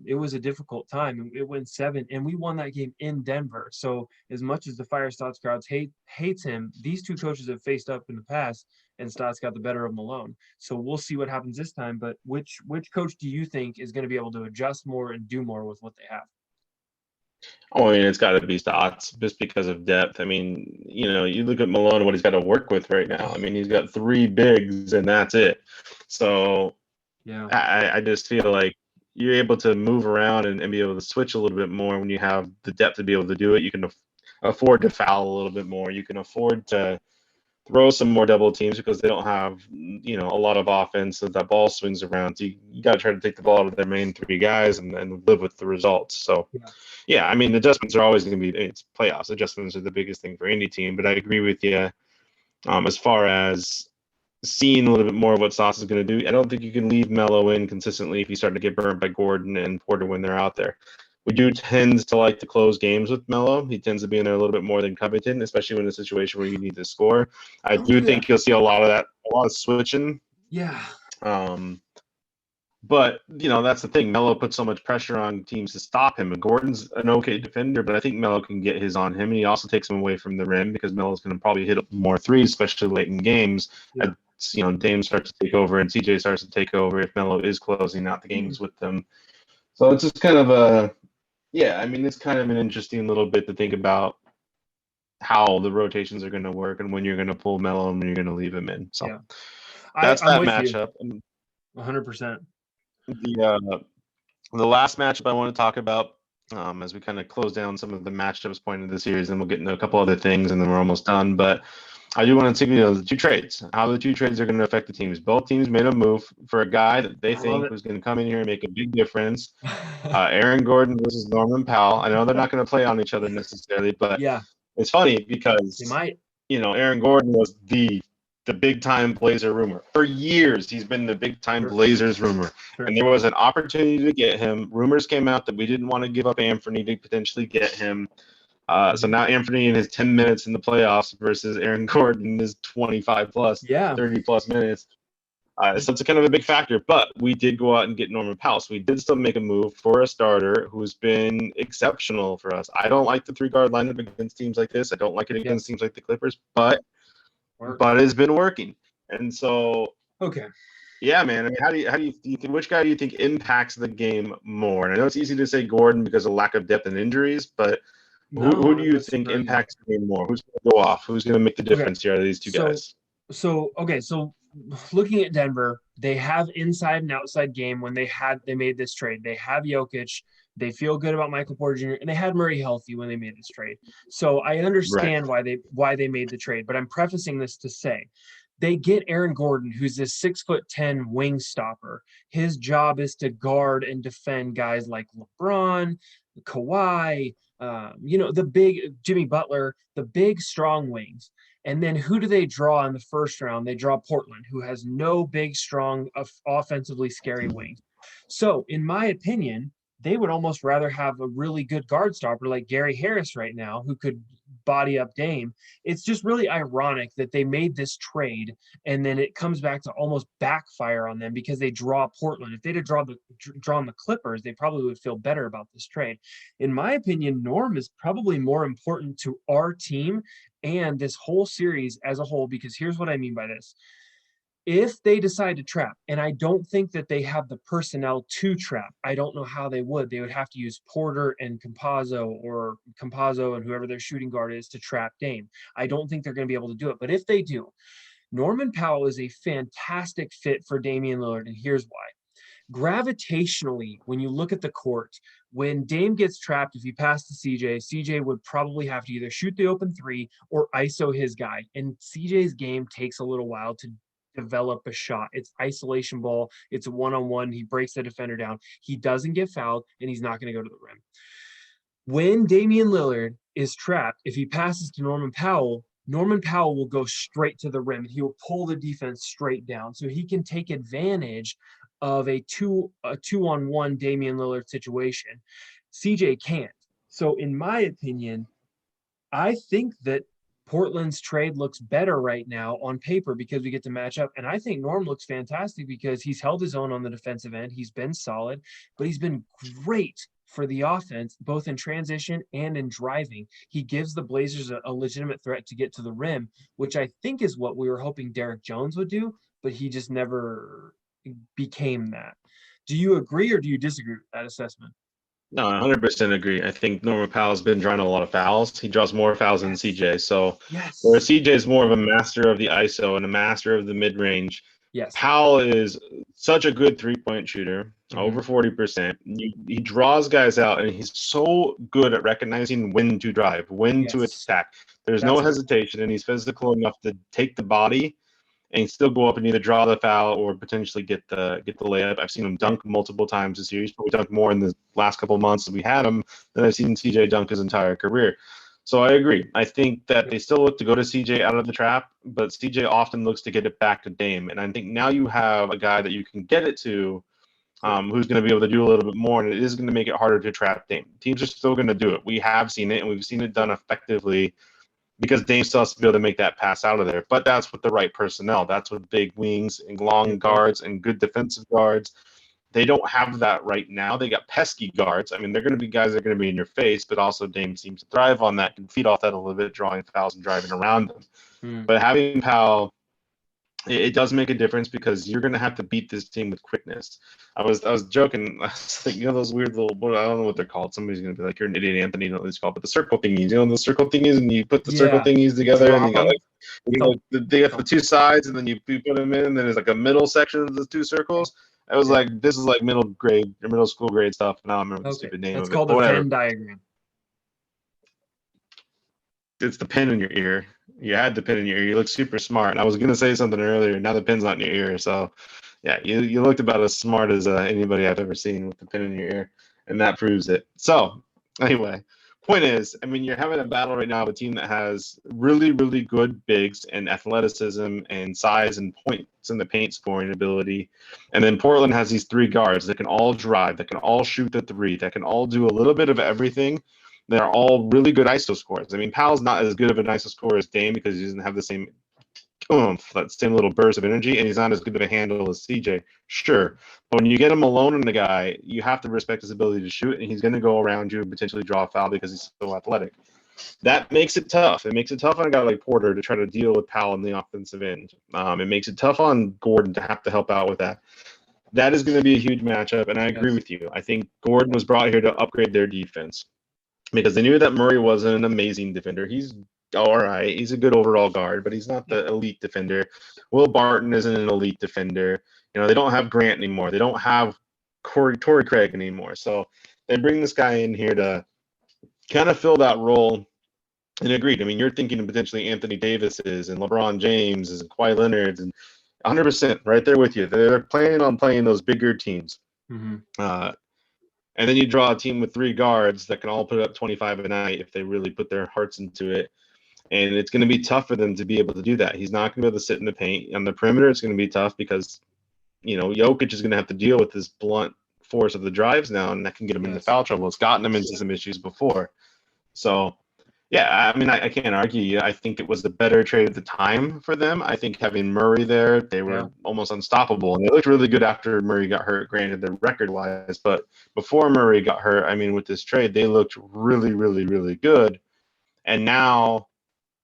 It was a difficult time. It went 7, and we won that game in Denver. So as much as the Fire Stotts crowds hates him, these two coaches have faced up in the past, and Stotts got the better of Malone. So we'll see what happens this time. But which coach do you think is going to be able to adjust more and do more with what they have? Oh, I mean, it's got to be Stotts just because of depth. I mean, you look at Malone, what he's got to work with right now. I mean, he's got 3 bigs, and that's it. So yeah, I just feel like you're able to move around and be able to switch a little bit more when you have the depth to be able to do it. You can afford to foul a little bit more. You can afford to throw some more double teams because they don't have, a lot of offense so that ball swings around. So you got to try to take the ball out of their main 3 guys and live with the results. So, yeah, I mean, adjustments are always going to be, it's playoffs. Adjustments are the biggest thing for any team. But I agree with you as far as seeing a little bit more of what Sauce is going to do. I don't think you can leave Melo in consistently if you start to get burnt by Gordon and Porter when they're out there. We do tend to like to close games with Melo. He tends to be in there a little bit more than Covington, especially when in a situation where you need to score. I do think you'll see a lot of switching. Yeah. But, that's the thing. Melo puts so much pressure on teams to stop him. And Gordon's an okay defender, but I think Melo can get his on him. And he also takes him away from the rim because Melo's going to probably hit more threes, especially late in games. Yeah. Dame starts to take over and CJ starts to take over if Melo is closing out the games with them. So it's just kind of it's kind of an interesting little bit to think about how the rotations are going to work and when you're going to pull Melo and when you're going to leave him in. So that's that matchup. 100%. The last matchup I want to talk about as we kind of close down some of the matchups point of the series, and we'll get into a couple other things, and then we're almost done. But I do want to take the 2 trades, how the 2 trades are going to affect the teams. Both teams made a move for a guy that they think was going to come in here and make a big difference. Aaron Gordon versus Norman Powell. I know they're not going to play on each other necessarily, but it's funny because they might. Aaron Gordon was the big time Blazer rumor. For years, he's been the big time Blazers rumor. And there was an opportunity to get him. Rumors came out that we didn't want to give up Anthony to potentially get him. So now Anthony in his 10 minutes in the playoffs versus Aaron Gordon is 25 plus, 30 plus minutes. So it's kind of a big factor. But we did go out and get Norman Powell. So we did still make a move for a starter who's been exceptional for us. I don't like the 3-guard lineup against teams like this. I don't like it against teams like the Clippers, but it's been working. And so, yeah, man. I mean, how do you think, which guy do you think impacts the game more? And I know it's easy to say Gordon because of lack of depth and injuries, but who do you think impacts the game more? Who's going to go off? Who's going to make the difference here out of these 2 guys? So looking at Denver, they have inside and outside game when they made this trade. They have Jokic. They feel good about Michael Porter Jr. and they had Murray healthy when they made this trade. So I understand why they made the trade, but I'm prefacing this to say They get Aaron Gordon, who's this 6'10" wing stopper. His job is to guard and defend guys like LeBron, Kawhi, the big Jimmy Butler, the big strong wings. And then who do they draw in the first round? They draw Portland, who has no big, strong, offensively scary wings. So, in my opinion, they would almost rather have a really good guard stopper like Gary Harris right now, who could body up Dame. It's just really ironic that they made this trade and then it comes back to almost backfire on them because they draw Portland. If they'd have drawn the Clippers, they probably would feel better about this trade. In my opinion, Norm is probably more important to our team and this whole series as a whole, because here's what I mean by this. If they decide to trap, and I don't think that they have the personnel to trap, I don't know how they would. They would have to use Porter and Campazzo and whoever their shooting guard is to trap Dame. I don't think they're going to be able to do it. But if they do, Norman Powell is a fantastic fit for Damian Lillard, and here's why. Gravitationally, when you look at the court, when Dame gets trapped, if you pass to CJ would probably have to either shoot the open three or ISO his guy. And CJ's game takes a little while to develop a shot. It's isolation ball. It's a one-on-one. He breaks the defender down. He doesn't get fouled, and he's not going to go to the rim. When Damian Lillard is trapped, if he passes to Norman Powell will go straight to the rim. He will pull the defense straight down. So he can take advantage of a two-on-one Damian Lillard situation. CJ can't. So in my opinion, I think that Portland's trade looks better right now on paper because we get to match up. And I think Norm looks fantastic because he's held his own on the defensive end. He's been solid, but he's been great for the offense, both in transition and in driving. He gives the Blazers a legitimate threat to get to the rim, which I think is what we were hoping Derek Jones would do, but he just never became that. Do you agree or do you disagree with that assessment? No, I 100% agree. I think Norman Powell's been drawing a lot of fouls. He draws more fouls than CJ. So, where CJ is more of a master of the ISO and a master of the mid range, Powell is such a good 3-point shooter, over 40%. He draws guys out, and he's so good at recognizing when to drive, when to attack. There's no hesitation, and he's physical enough to take the body and still go up and either draw the foul or potentially get the layup. I've seen him dunk multiple times this year. He's probably dunked more in the last couple of months that we had him than I've seen CJ dunk his entire career. So I agree. I think that they still look to go to CJ out of the trap, but CJ often looks to get it back to Dame. And I think now you have a guy that you can get it to who's going to be able to do a little bit more, and it is going to make it harder to trap Dame. Teams are still going to do it. We have seen it, and we've seen it done effectively because Dame still has to be able to make that pass out of there. But that's with the right personnel. That's with big wings and long guards and good defensive guards. They don't have that right now. They got pesky guards. I mean, they're going to be guys that are going to be in your face, but also Dame seems to thrive on that, can feed off that a little bit, drawing fouls and driving around them. But having Powell, it does make a difference because you're going to have to beat this team with quickness. I was joking. I was thinking, those weird little, I don't know what they're called. Somebody's going to be like, you're an idiot, Anthony. You know what these called, but the circle thingies. The circle thingies, and you put the circle thingies together, and they got the two sides, and then you put them in, and then there's like a middle section of the two circils. I was like, this is like middle grade or middle school grade stuff. And I don't remember the stupid name of it. It's called the Venn diagram. It's the pin in your ear. You had the pin in your ear. You look super smart. And I was going to say something earlier. Now the pin's not in your ear. So, yeah, you looked about as smart as anybody I've ever seen with the pin in your ear. And that proves it. So, anyway, point is, I mean, you're having a battle right now of a team that has really, really good bigs and athleticism and size and points in the paint scoring ability. And then Portland has these three guards that can all drive, that can all shoot the three, that can all do a little bit of everything. They're all really good ISO scores. I mean, Powell's not as good of an ISO scorer as Dame because he doesn't have the same that same little burst of energy, and he's not as good of a handle as CJ. Sure. But when you get him alone in the guy, you have to respect his ability to shoot, and he's going to go around you and potentially draw a foul because he's so athletic. That makes it tough. It makes it tough on a guy like Porter to try to deal with Powell in the offensive end. It makes it tough on Gordon to have to help out with that. That is going to be a huge matchup, and I agree with you. I think Gordon was brought here to upgrade their defense because they knew that Murray wasn't an amazing defender. He's all right. He's a good overall guard, but he's not the elite defender. Will Barton isn't an elite defender. They don't have Grant anymore. They don't have Torrey Craig anymore. So they bring this guy in here to kind of fill that role And agreed. I mean, you're thinking of potentially Anthony Davis's and LeBron James's and Kawhi Leonard's and 100% right there with you. They're planning on playing those bigger teams. Mm-hmm. Uh, and then you draw a team with 3 guards that can all put up 25 a night if they really put their hearts into it. And it's going to be tough for them to be able to do that. He's not going to be able to sit in the paint. On the perimeter, it's going to be tough because, Jokic is going to have to deal with this blunt force of the drives now, and that can get him into foul trouble. It's gotten him into some issues before. So, yeah, I mean, I can't argue. I think it was the better trade at the time for them. I think having Murray there, they were almost unstoppable. And they looked really good after Murray got hurt, granted, the record-wise. But before Murray got hurt, I mean, with this trade, they looked really, really, really good. And now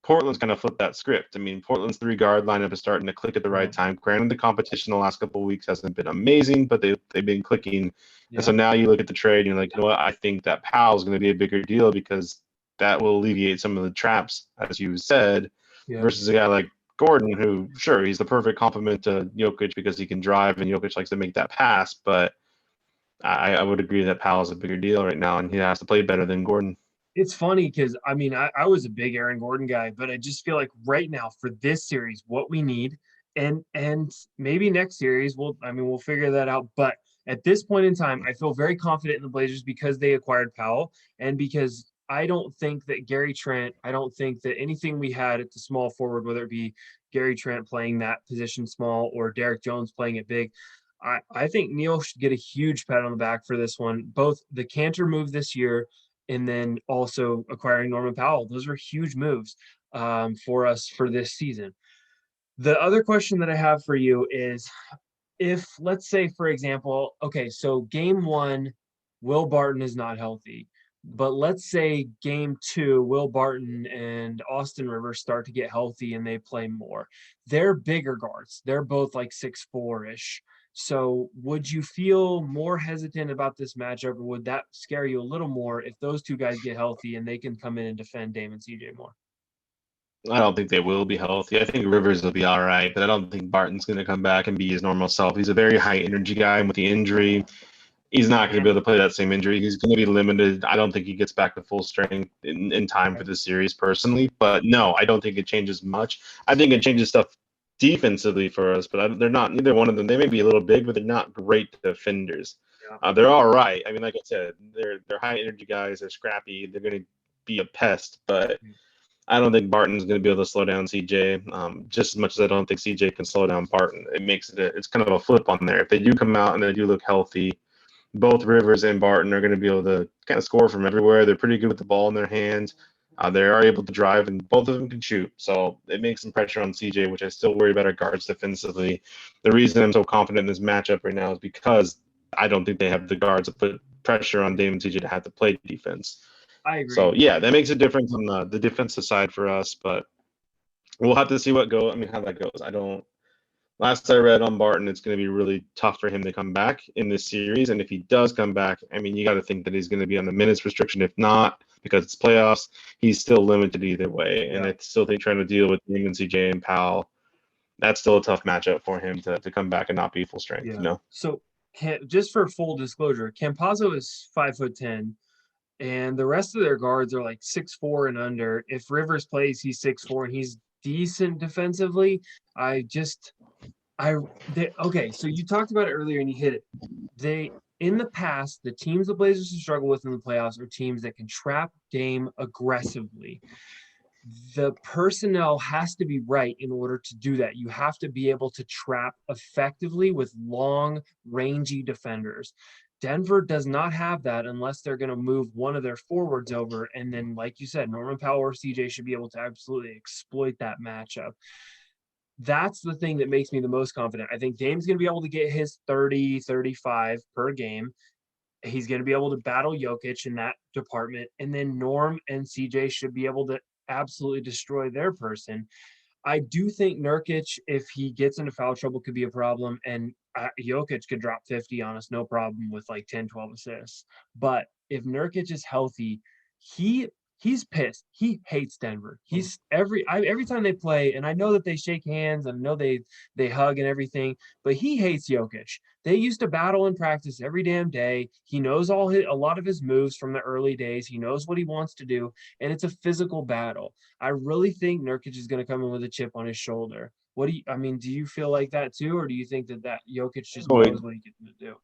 Portland's kind of flipped that script. I mean, Portland's 3-guard lineup is starting to click at the right time. Granted, the competition the last couple of weeks hasn't been amazing, but they've been clicking. Yeah. And so now you look at the trade and you're like, you know what? I think that Powell is going to be a bigger deal because that will alleviate some of the traps, as you said, versus a guy like Gordon, who, sure, he's the perfect complement to Jokic because he can drive and Jokic likes to make that pass. But I would agree that Powell's a bigger deal right now, and he has to play better than Gordon. It's funny because, I mean, I was a big Aaron Gordon guy, but I just feel like right now for this series, what we need, and maybe next series, we'll figure that out. But at this point in time, I feel very confident in the Blazers because they acquired Powell and because I don't think that Gary Trent, I don't think that anything we had at the small forward, whether it be Gary Trent playing that position small or Derek Jones playing it big, I think Neil should get a huge pat on the back for this one. Both the Cantor move this year and then also acquiring Norman Powell. Those are huge moves for us for this season. The other question that I have for you is if, let's say, for example, okay, so game 1, Will Barton is not healthy. But let's say game 2, Will Barton and Austin Rivers start to get healthy and they play more. They're bigger guards. They're both like 6'4"-ish. So would you feel more hesitant about this matchup, or would that scare you a little more if those two guys get healthy and they can come in and defend Dame and CJ more? I don't think they will be healthy. I think Rivers will be all right, but I don't think Barton's going to come back and be his normal self. He's a very high energy guy, and with the injury, he's not going to be able to play that same injury. He's going to be limited. I don't think he gets back to full strength in time for the series personally. But no, I don't think it changes much. I think it changes stuff defensively for us, but they're not, neither one of them. They may be a little big, but they're not great defenders. They're all right. I mean, like I said, they're high energy guys. They're scrappy. They're going to be a pest, but I don't think Barton's going to be able to slow down CJ just as much as I don't think CJ can slow down Barton. It makes it's kind of a flip on there. If they do come out and they do look healthy, both Rivers and Barton are going to be able to kind of score from everywhere. They're pretty good with the ball in their hands. They are able to drive, and both of them can shoot. So it makes some pressure on CJ, which I still worry about our guards defensively. The reason I'm so confident in this matchup right now is because I don't think they have the guards to put pressure on Dame and CJ to have to play defense. I agree. So, yeah, that makes a difference on the defensive side for us, but we'll have to see how that goes. Last I read on Barton, it's going to be really tough for him to come back in this series. And if he does come back, I mean, you got to think that he's going to be on the minutes restriction. If not, because it's playoffs, he's still limited either way. Yeah. And I still think trying to deal with Dame, CJ, and Powell, that's still a tough matchup for him to come back and not be full strength. So just for full disclosure, Campazzo is 5'10", and the rest of their guards are like 6'4" and under. If Rivers plays, he's 6'4" and he's decent defensively. Okay, so you talked about it earlier and you hit it. In the past, the teams the Blazers have struggled with in the playoffs are teams that can trap Dame aggressively. The personnel has to be right in order to do that. You have to be able to trap effectively with long, rangy defenders. Denver does not have that unless they're going to move one of their forwards over. And then, like you said, Norman Powell or CJ should be able to absolutely exploit that matchup. That's the thing that makes me the most confident. I think Dame's going to be able to get his 30, 35 per game. He's going to be able to battle Jokic in that department. And then Norm and CJ should be able to absolutely destroy their person. I do think Nurkic, if he gets into foul trouble, could be a problem. And Jokic could drop 50 on us, no problem, with like 10, 12 assists. But if Nurkic is healthy, he he's pissed. He hates Denver. He's every time they play, and I know that they shake hands, and I know they hug and everything, but he hates Jokic. They used to battle in practice every damn day. He knows a lot of his moves from the early days. He knows what he wants to do, and it's a physical battle. I really think Nurkic is going to come in with a chip on his shoulder. Do you feel like that too, or do you think that Jokic just knows what he's going to do?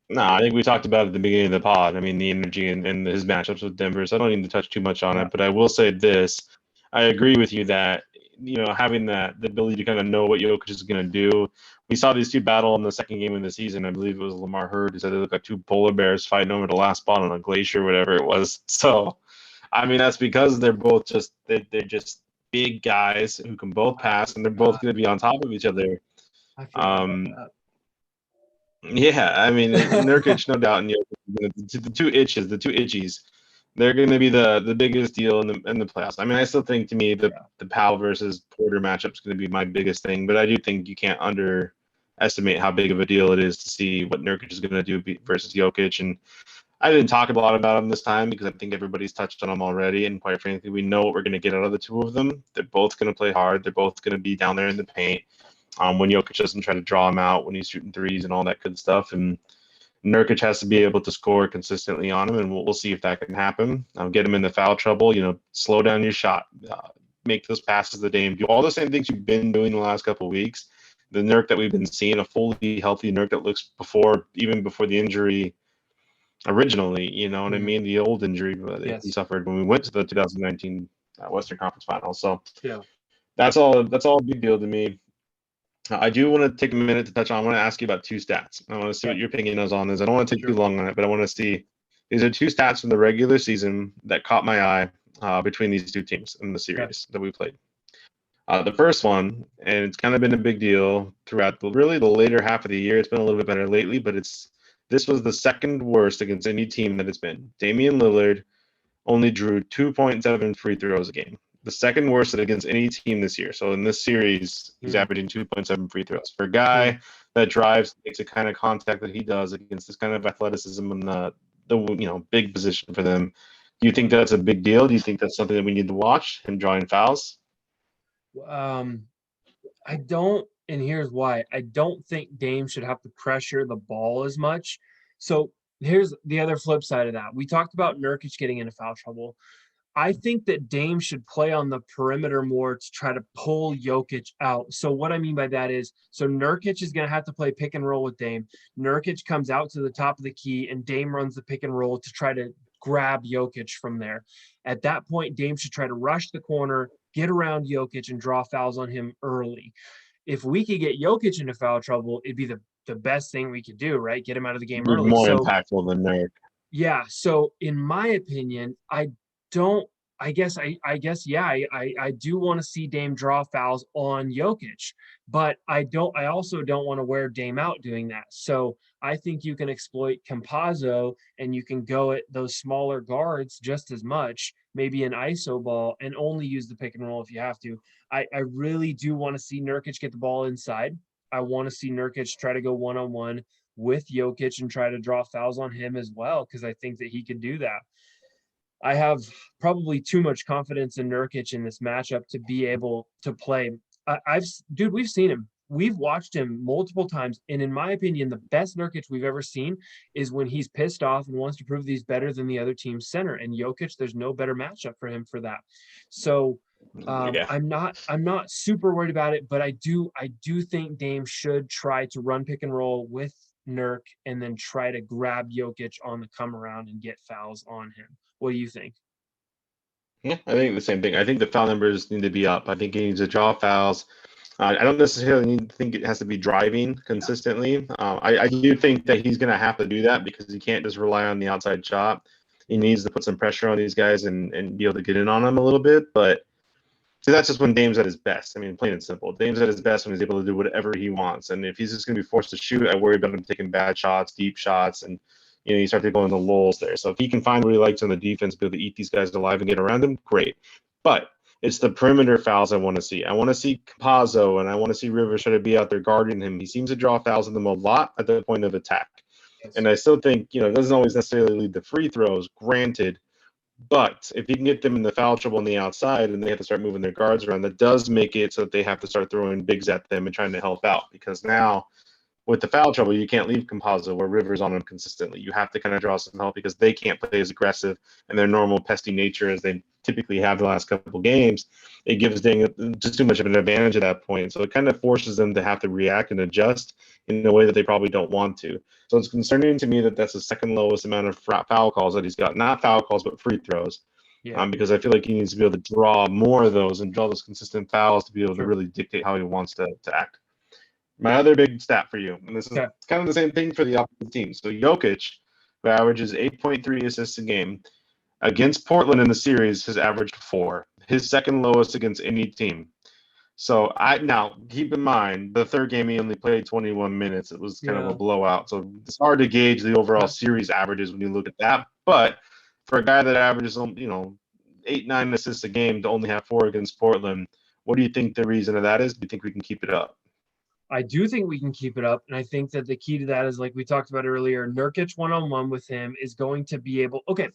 No, I think we talked about it at the beginning of the pod. I mean, the energy and his matchups with Denver. So I don't need to touch too much on it. But I will say this: I agree with you that having the ability to kind of know what Jokic is going to do. We saw these two battle in the second game of the season. I believe it was Lamar Hurd who said they looked like two polar bears fighting over the last spot on a glacier, whatever it was. So, I mean, that's because they're both they're just big guys who can both pass, and they're both going to be on top of each other. I forgot about that. Yeah, I mean, Nurkic, no doubt, and the two itchies, they're going to be the biggest deal in the playoffs. I mean, I still think to me the Powell versus Porter matchup is going to be my biggest thing, but I do think you can't underestimate how big of a deal it is to see what Nurkic is going to do versus Jokic. And I didn't talk a lot about him this time because I think everybody's touched on him already, and quite frankly, we know what we're going to get out of the two of them. They're both going to play hard. They're both going to be down there in the paint. When Jokic doesn't try to draw him out when he's shooting threes and all that good stuff. And Nurkic has to be able to score consistently on him, and we'll see if that can happen. Get him in the foul trouble, slow down your shot, make those passes to Dame, do all the same things you've been doing the last couple of weeks. The Nurk that we've been seeing, a fully healthy Nurk that looks even before the injury originally, you know what I mean? The old injury that he suffered when we went to the 2019 Western Conference Finals. So that's all a big deal to me. I do want to take a minute to touch on. I want to ask you about two stats. I want to see what your opinion is on this. I don't want to take too long on it, but I want to see these are two stats from the regular season that caught my eye between these two teams in the series that we played. The first one, and it's kind of been a big deal throughout the later half of the year. It's been a little bit better lately, but this was the second worst against any team that it's been. Damian Lillard only drew 2.7 free throws a game. The second worst against any team this year. So in this series, he's averaging 2.7 free throws. For a guy that drives, makes the kind of contact that he does against this kind of athleticism and the big position for them, do you think that's a big deal? Do you think that's something that we need to watch, him drawing fouls? I don't, and here's why. I don't think Dame should have to pressure the ball as much. So here's the other flip side of that. We talked about Nurkic getting into foul trouble. I think that Dame should play on the perimeter more to try to pull Jokic out. So what I mean by that is, so Nurkic is going to have to play pick and roll with Dame. Nurkic comes out to the top of the key, and Dame runs the pick and roll to try to grab Jokic from there. At that point, Dame should try to rush the corner, get around Jokic, and draw fouls on him early. If we could get Jokic into foul trouble, it'd be the best thing we could do, right? Get him out of the game early. More impactful than Nurk. Yeah. So in my opinion, I do want to see Dame draw fouls on Jokic, but I also don't want to wear Dame out doing that. So I think you can exploit Campazzo and you can go at those smaller guards just as much, maybe an ISO ball, and only use the pick and roll if you have to. I really do want to see Nurkic get the ball inside. I want to see Nurkic try to go one-on-one with Jokic and try to draw fouls on him as well, because I think that he could do that. I have probably too much confidence in Nurkic in this matchup to be able to play. We've seen him. We've watched him multiple times. And in my opinion, the best Nurkic we've ever seen is when he's pissed off and wants to prove that he's better than the other team's center. And Jokic, there's no better matchup for him for that. So I'm not super worried about it, but I do think Dame should try to run pick and roll with Nurk and then try to grab Jokic on the come around and get fouls on him. What do you think? Yeah, I think the same thing. I think the foul numbers need to be up. I think he needs to draw fouls. I don't necessarily think it has to be driving consistently. I do think that he's going to have to do that because he can't just rely on the outside shot. He needs to put some pressure on these guys and be able to get in on them a little bit. But see, that's just when Dame's at his best. I mean, plain and simple. Dame's at his best when he's able to do whatever he wants. And if he's just going to be forced to shoot, I worry about him taking bad shots, deep shots, and you start to go into lulls there. So if he can find what he likes on the defense, be able to eat these guys alive and get around them, great. But it's the perimeter fouls I want to see. I want to see Campazzo and I want to see Rivers try to be out there guarding him. He seems to draw fouls on them a lot at the point of attack. And I still think, it doesn't always necessarily lead to free throws, granted, But if you can get them in the foul trouble on the outside and they have to start moving their guards around, that does make it so that they have to start throwing bigs at them and trying to help out. Because now with the foul trouble, you can't leave Composo or Rivers on them consistently. You have to kind of draw some help because they can't play as aggressive and their normal pesty nature as they typically have the last couple of games. It gives Deng just too much of an advantage at that point. So it kind of forces them to have to react and adjust in a way that they probably don't want to. So it's concerning to me that that's the second lowest amount of foul calls that he's got. Not foul calls, but free throws. Yeah. Because I feel like he needs to be able to draw more of those and draw those consistent fouls to be able to Sure. really dictate how he wants to act. My other big stat for you, and this is Okay. kind of the same thing for the opposite team. So Jokic, who averages 8.3 assists a game, against Portland in the series has averaged 4, his second lowest against any team. So now keep in mind the third game he only played 21 minutes. It was kind of a blowout, so it's hard to gauge the overall series averages when you look at that. But for a guy that averages 8-9 assists a game to only have 4 against Portland, what do you think the reason of that is? Do you think we can keep it up? I do think we can keep it up. And I think that the key to that is, like we talked about earlier, Nurkic one-on-one with him is going to be able. Okay,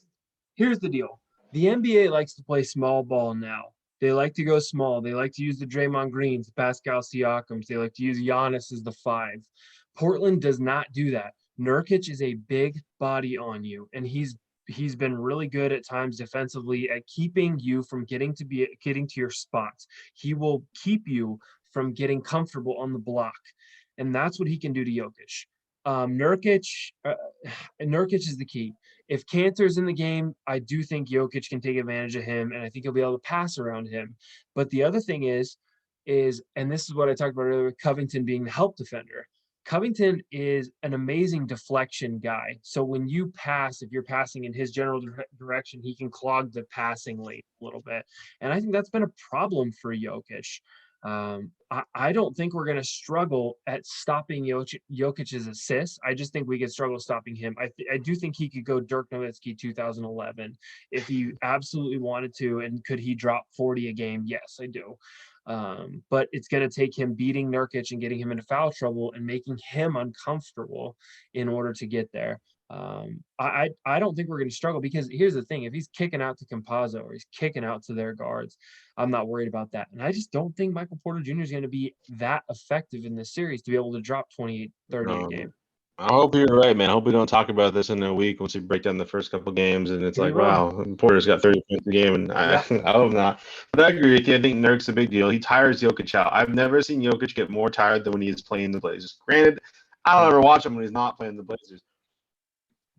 here's the deal. The NBA likes to play small ball now. They like to go small. They like to use the Draymond Greens, the Pascal Siakams. They like to use Giannis as the 5. Portland does not do that. Nurkic is a big body on you, and he's been really good at times defensively at keeping you from getting to your spots. He will keep you from getting comfortable on the block, and that's what he can do to Jokic. Nurkic is the key. If Kanter's in the game, I do think Jokic can take advantage of him, and I think he'll be able to pass around him. But the other thing is, and this is what I talked about earlier, Covington being the help defender. Covington is an amazing deflection guy. So when you pass, if you're passing in his general direction, he can clog the passing lane a little bit. And I think that's been a problem for Jokic. I don't think we're going to struggle at stopping Jokic's assists. I just think we could struggle stopping him. I do think he could go Dirk Nowitzki 2011 if he absolutely wanted to. And could he drop 40 a game? Yes, I do. But it's going to take him beating Nurkic and getting him into foul trouble and making him uncomfortable in order to get there. I don't think we're going to struggle, because here's the thing: if he's kicking out to Campazzo or he's kicking out to their guards, I'm not worried about that. And I just don't think Michael Porter Jr. is going to be that effective in this series to be able to drop 28, 30 a game. I hope you're right, man. I hope we don't talk about this in a week once we break down the first couple games and it's like, wow, Porter's got 30 points a game, and I hope not. But I agree with you. I think Nurk's a big deal. He tires Jokic out. I've never seen Jokic get more tired than when he's playing the Blazers. Granted, I don't ever watch him when he's not playing the Blazers.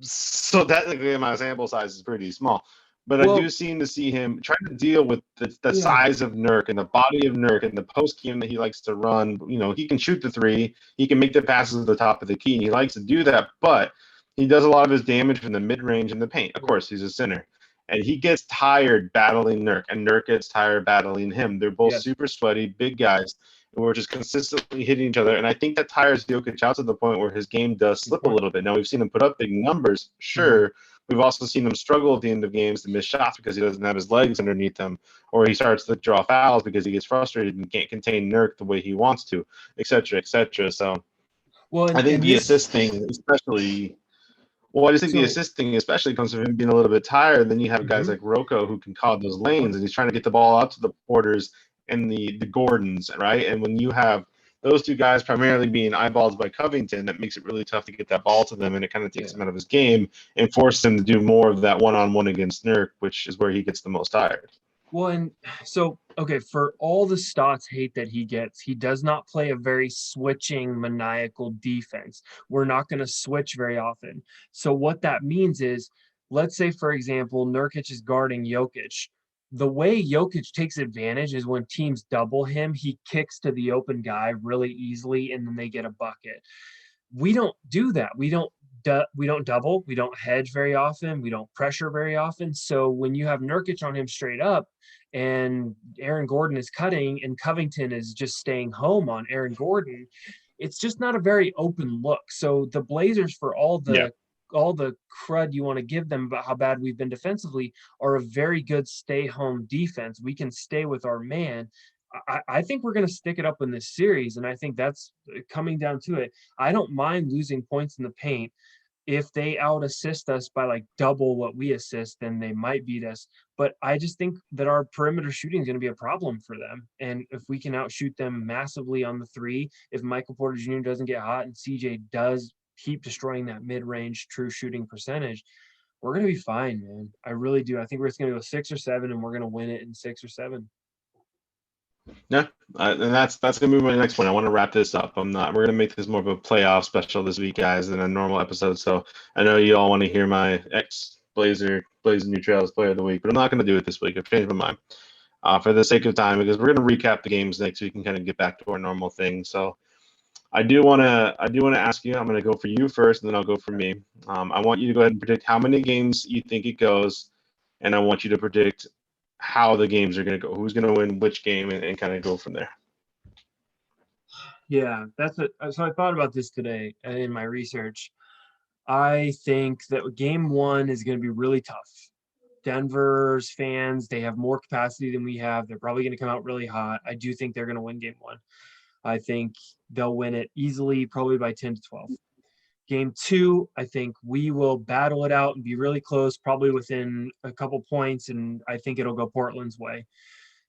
So technically, my sample size is pretty small. But I do seem to see him trying to deal with the size of Nurk and the body of Nurk and the post game that he likes to run. He can shoot the 3. He can make the passes at the top of the key. And he likes to do that, but he does a lot of his damage from the mid-range and the paint. Of course, he's a center. And he gets tired battling Nurk, and Nurk gets tired battling him. They're both super sweaty, big guys who are just consistently hitting each other. And I think that tires Jokic out to the point where his game does slip a little bit. Now, we've seen him put up big numbers, sure. Mm-hmm. We've also seen him struggle at the end of games to miss shots because he doesn't have his legs underneath him, or he starts to draw fouls because he gets frustrated and can't contain Nurk the way he wants to, et cetera, et cetera. So I think the assist thing, especially – well, I just think the assist thing especially comes from him being a little bit tired. Then you have guys like Rocco who can clog those lanes, and he's trying to get the ball out to the Porters and the Gordons, right? And when you have those two guys primarily being eyeballs by Covington, that makes it really tough to get that ball to them, and it kind of takes him out of his game and forces him to do more of that one-on-one against Nurk, which is where he gets the most tired. Well, and so, okay, for all the Stotts hate that he gets, he does not play a very switching, maniacal defense. We're not going to switch very often. So what that means is, let's say, for example, Nurkic is guarding Jokic. The way Jokic takes advantage is when teams double him, he kicks to the open guy really easily, and then they get a bucket. We don't do that. We don't double, we don't hedge very often, we don't pressure very often. So when you have Nurkic on him straight up and Aaron Gordon is cutting and Covington is just staying home on Aaron Gordon, it's just not a very open look. So the Blazers, for all the crud you want to give them about how bad we've been defensively, are a very good stay home defense. We can stay with our man. I think we're going to stick it up in this series, and I think that's coming down to it. I don't mind losing points in the paint if they out assist us by like double what we assist, then they might beat us. But I just think that our perimeter shooting is going to be a problem for them. And if we can outshoot them massively on the three, if Michael Porter Jr. doesn't get hot and CJ does keep destroying that mid-range true shooting percentage, we're going to be fine, man. I really do. I think we're just going to go 6 or 7, and we're going to win it in 6 or 7. Yeah, and that's gonna be my next point. I want to wrap this up. We're gonna make this more of a playoff special this week, guys, than a normal episode. So I know you all want to hear my ex-Blazer, Blazing New Trails Player of the Week, but I'm not gonna do it this week. I've changed my mind for the sake of time, because we're gonna recap the games next week and kind of get back to our normal thing. So I do wanna ask you. I'm gonna go for you first, and then I'll go for me. I want you to go ahead and predict how many games you think it goes, and I want you to predict how the games are going to go, who's going to win which game, and kind of go from there. Yeah, so I thought about this today in my research. I think that game 1 is going to be really tough. Denver's fans, they have more capacity than we have. They're probably going to come out really hot. I do think they're going to win game 1. I think they'll win it easily, probably by 10 to 12. Game 2, I think we will battle it out and be really close, probably within a couple points, and I think it'll go Portland's way.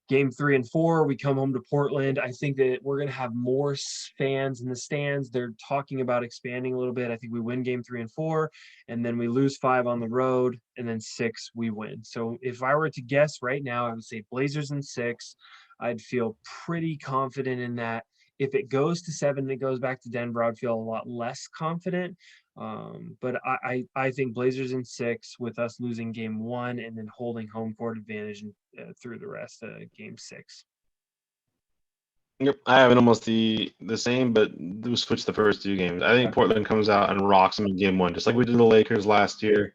Game 3 and 4, we come home to Portland. I think that we're going to have more fans in the stands. They're talking about expanding a little bit. I think we win game 3 and 4, and then we lose 5 on the road, and then 6 we win. So if I were to guess right now, I would say Blazers in 6. I'd feel pretty confident in that. If it goes to 7 and it goes back to Denver, I'd feel a lot less confident. But I think Blazers in 6 with us losing game 1 and then holding home court advantage through the rest of game 6. Yep, I have it almost the same, but we switch the first 2 games. I think Portland comes out and rocks them in game 1, just like we did the Lakers last year.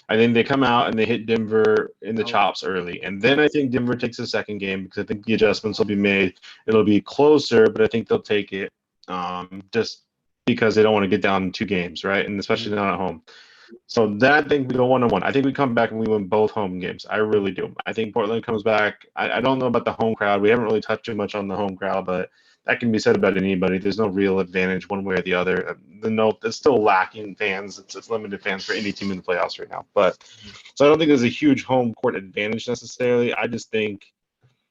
I think they come out and they hit Denver in the chops early. And then I think Denver takes the second game, because I think the adjustments will be made. It'll be closer, but I think they'll take it just because they don't want to get down 2 games, right? And especially not at home. So then I think we go 1-1. I think we come back and we win both home games. I really do. I think Portland comes back. I don't know about the home crowd. We haven't really touched too much on the home crowd, but that can be said about anybody. There's no real advantage one way or the other. It's still lacking fans. It's limited fans for any team in the playoffs right now. But so I don't think there's a huge home court advantage necessarily. I just think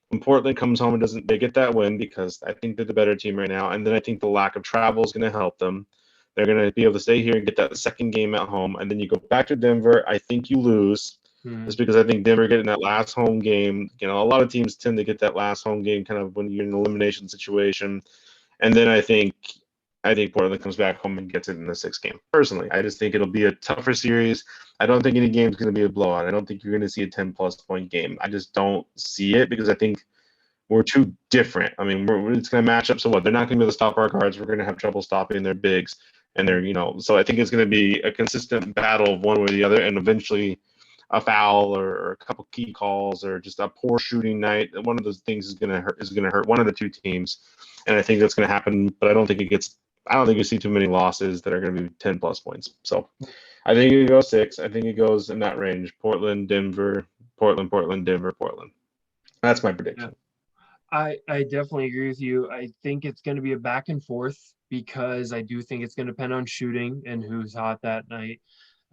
when Portland comes home and they get that win, because I think they're the better team right now. And then I think the lack of travel is going to help them. They're going to be able to stay here and get that second game at home. And then you go back to Denver. I think you lose. Just because I think Denver getting that last home game, a lot of teams tend to get that last home game kind of when you're in an elimination situation. And then I think Portland comes back home and gets it in the 6th game. Personally, I just think it'll be a tougher series. I don't think any game is going to be a blowout. I don't think you're going to see a 10-plus point game. I just don't see it, because I think we're too different. I mean, it's going to match up. So what? They're not going to be able to stop our guards. We're going to have trouble stopping their bigs. And so I think it's going to be a consistent battle of one way or the other, and eventually a foul or a couple key calls or just a poor shooting night. One of those things is going to hurt one of the 2 teams, and I think that's going to happen. But I don't think you see too many losses that are going to be 10-plus points. So I think it goes 6. I think it goes in that range: Portland, Denver, Portland, Portland, Denver, Portland. That's my prediction. I definitely agree with you. I think it's going to be a back and forth, because I do think it's going to depend on shooting and who's hot that night.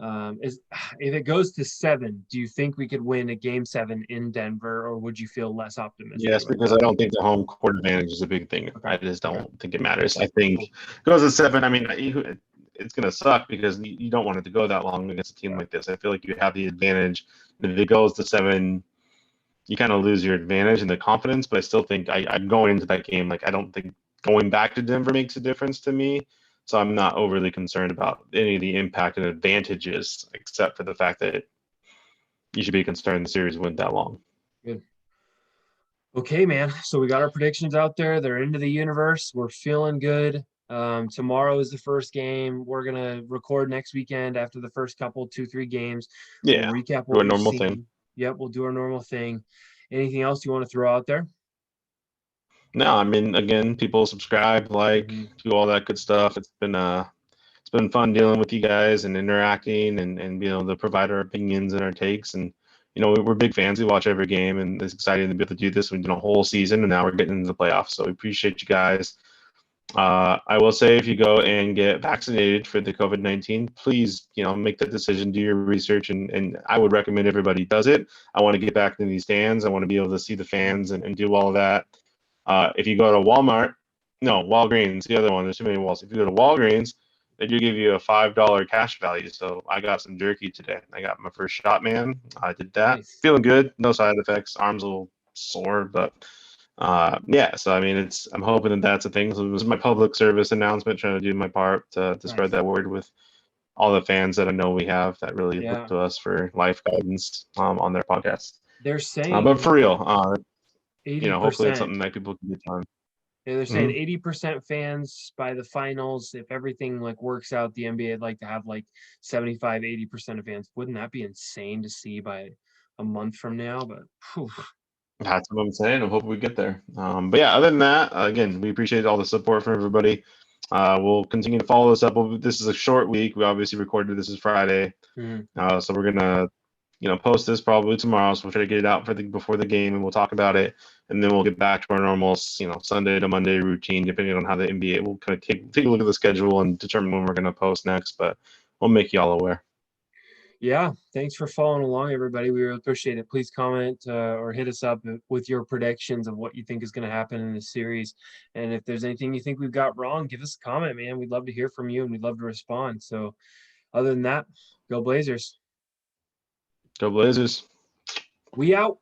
If it goes to 7, do you think we could win a game 7 in Denver, or would you feel less optimistic? Yes, because I don't think the home court advantage is a big thing. I just don't think it matters. I think it goes to 7. I mean, it's going to suck because you don't want it to go that long against a team like this. I feel like you have the advantage. If it goes to 7, you kind of lose your advantage and the confidence. But I still think I'm going into that game. Like, I don't think going back to Denver makes a difference to me. So I'm not overly concerned about any of the impact and advantages, except for the fact that you should be concerned the series went that long. Good. Okay, man. So we got our predictions out there. They're into the universe. We're feeling good. Tomorrow is the first game. We're going to record next weekend after the first couple, 2-3 games. Yeah. We'll recap what we've normal seen. Thing. Yep, we'll do our normal thing. Anything else you want to throw out there? No, I mean, again, people subscribe, do all that good stuff. It's been fun dealing with you guys and interacting and being able to provide our opinions and our takes. And, we're big fans. We watch every game, and it's exciting to be able to do this. We've done a whole season, and now we're getting into the playoffs. So we appreciate you guys. I will say if you go and get vaccinated for the COVID-19, please, make that decision, do your research, and I would recommend everybody does it. I want to get back into these stands. I want to be able to see the fans and do all of that. If you go to Walmart, no, Walgreens, the other one, there's too many walls. If you go to Walgreens, they do give you a $5 cash value. So I got some jerky today. I got my first shot, man. I did that. Nice. Feeling good. No side effects. Arms a little sore, but yeah. So I mean, I'm hoping that that's a thing. So it was my public service announcement, trying to do my part to spread Nice. that word with all the fans that I know we have that really look Yeah. to us for life guidance on their podcast. They're But saying for real, hopefully it's 80%. something that people can get on. Yeah, they're saying Mhm. 80% fans by the finals. If everything like works out, the NBA would like to have like 75, 80% of fans. Wouldn't that be insane to see by a month from now? But whew, That's what I'm saying. I hope we get there. But yeah, other than that, again, we appreciate all the support from everybody. We'll continue to follow this up. This is a short week. We obviously recorded this is Friday, mhm. so we're gonna, post this probably tomorrow. So we'll try to get it out before the game, and we'll talk about it, and then we'll get back to our normal, Sunday to Monday routine, depending on how the NBA. We'll kind of take a look at the schedule and determine when we're gonna post next. But we'll make you all aware. Yeah, thanks for following along, everybody. We really appreciate it. Please comment or hit us up with your predictions of what you think is going to happen in this series. And if there's anything you think we've got wrong, give us a comment, man. We'd love to hear from you and we'd love to respond. So, other than that, go Blazers. Go Blazers. We out.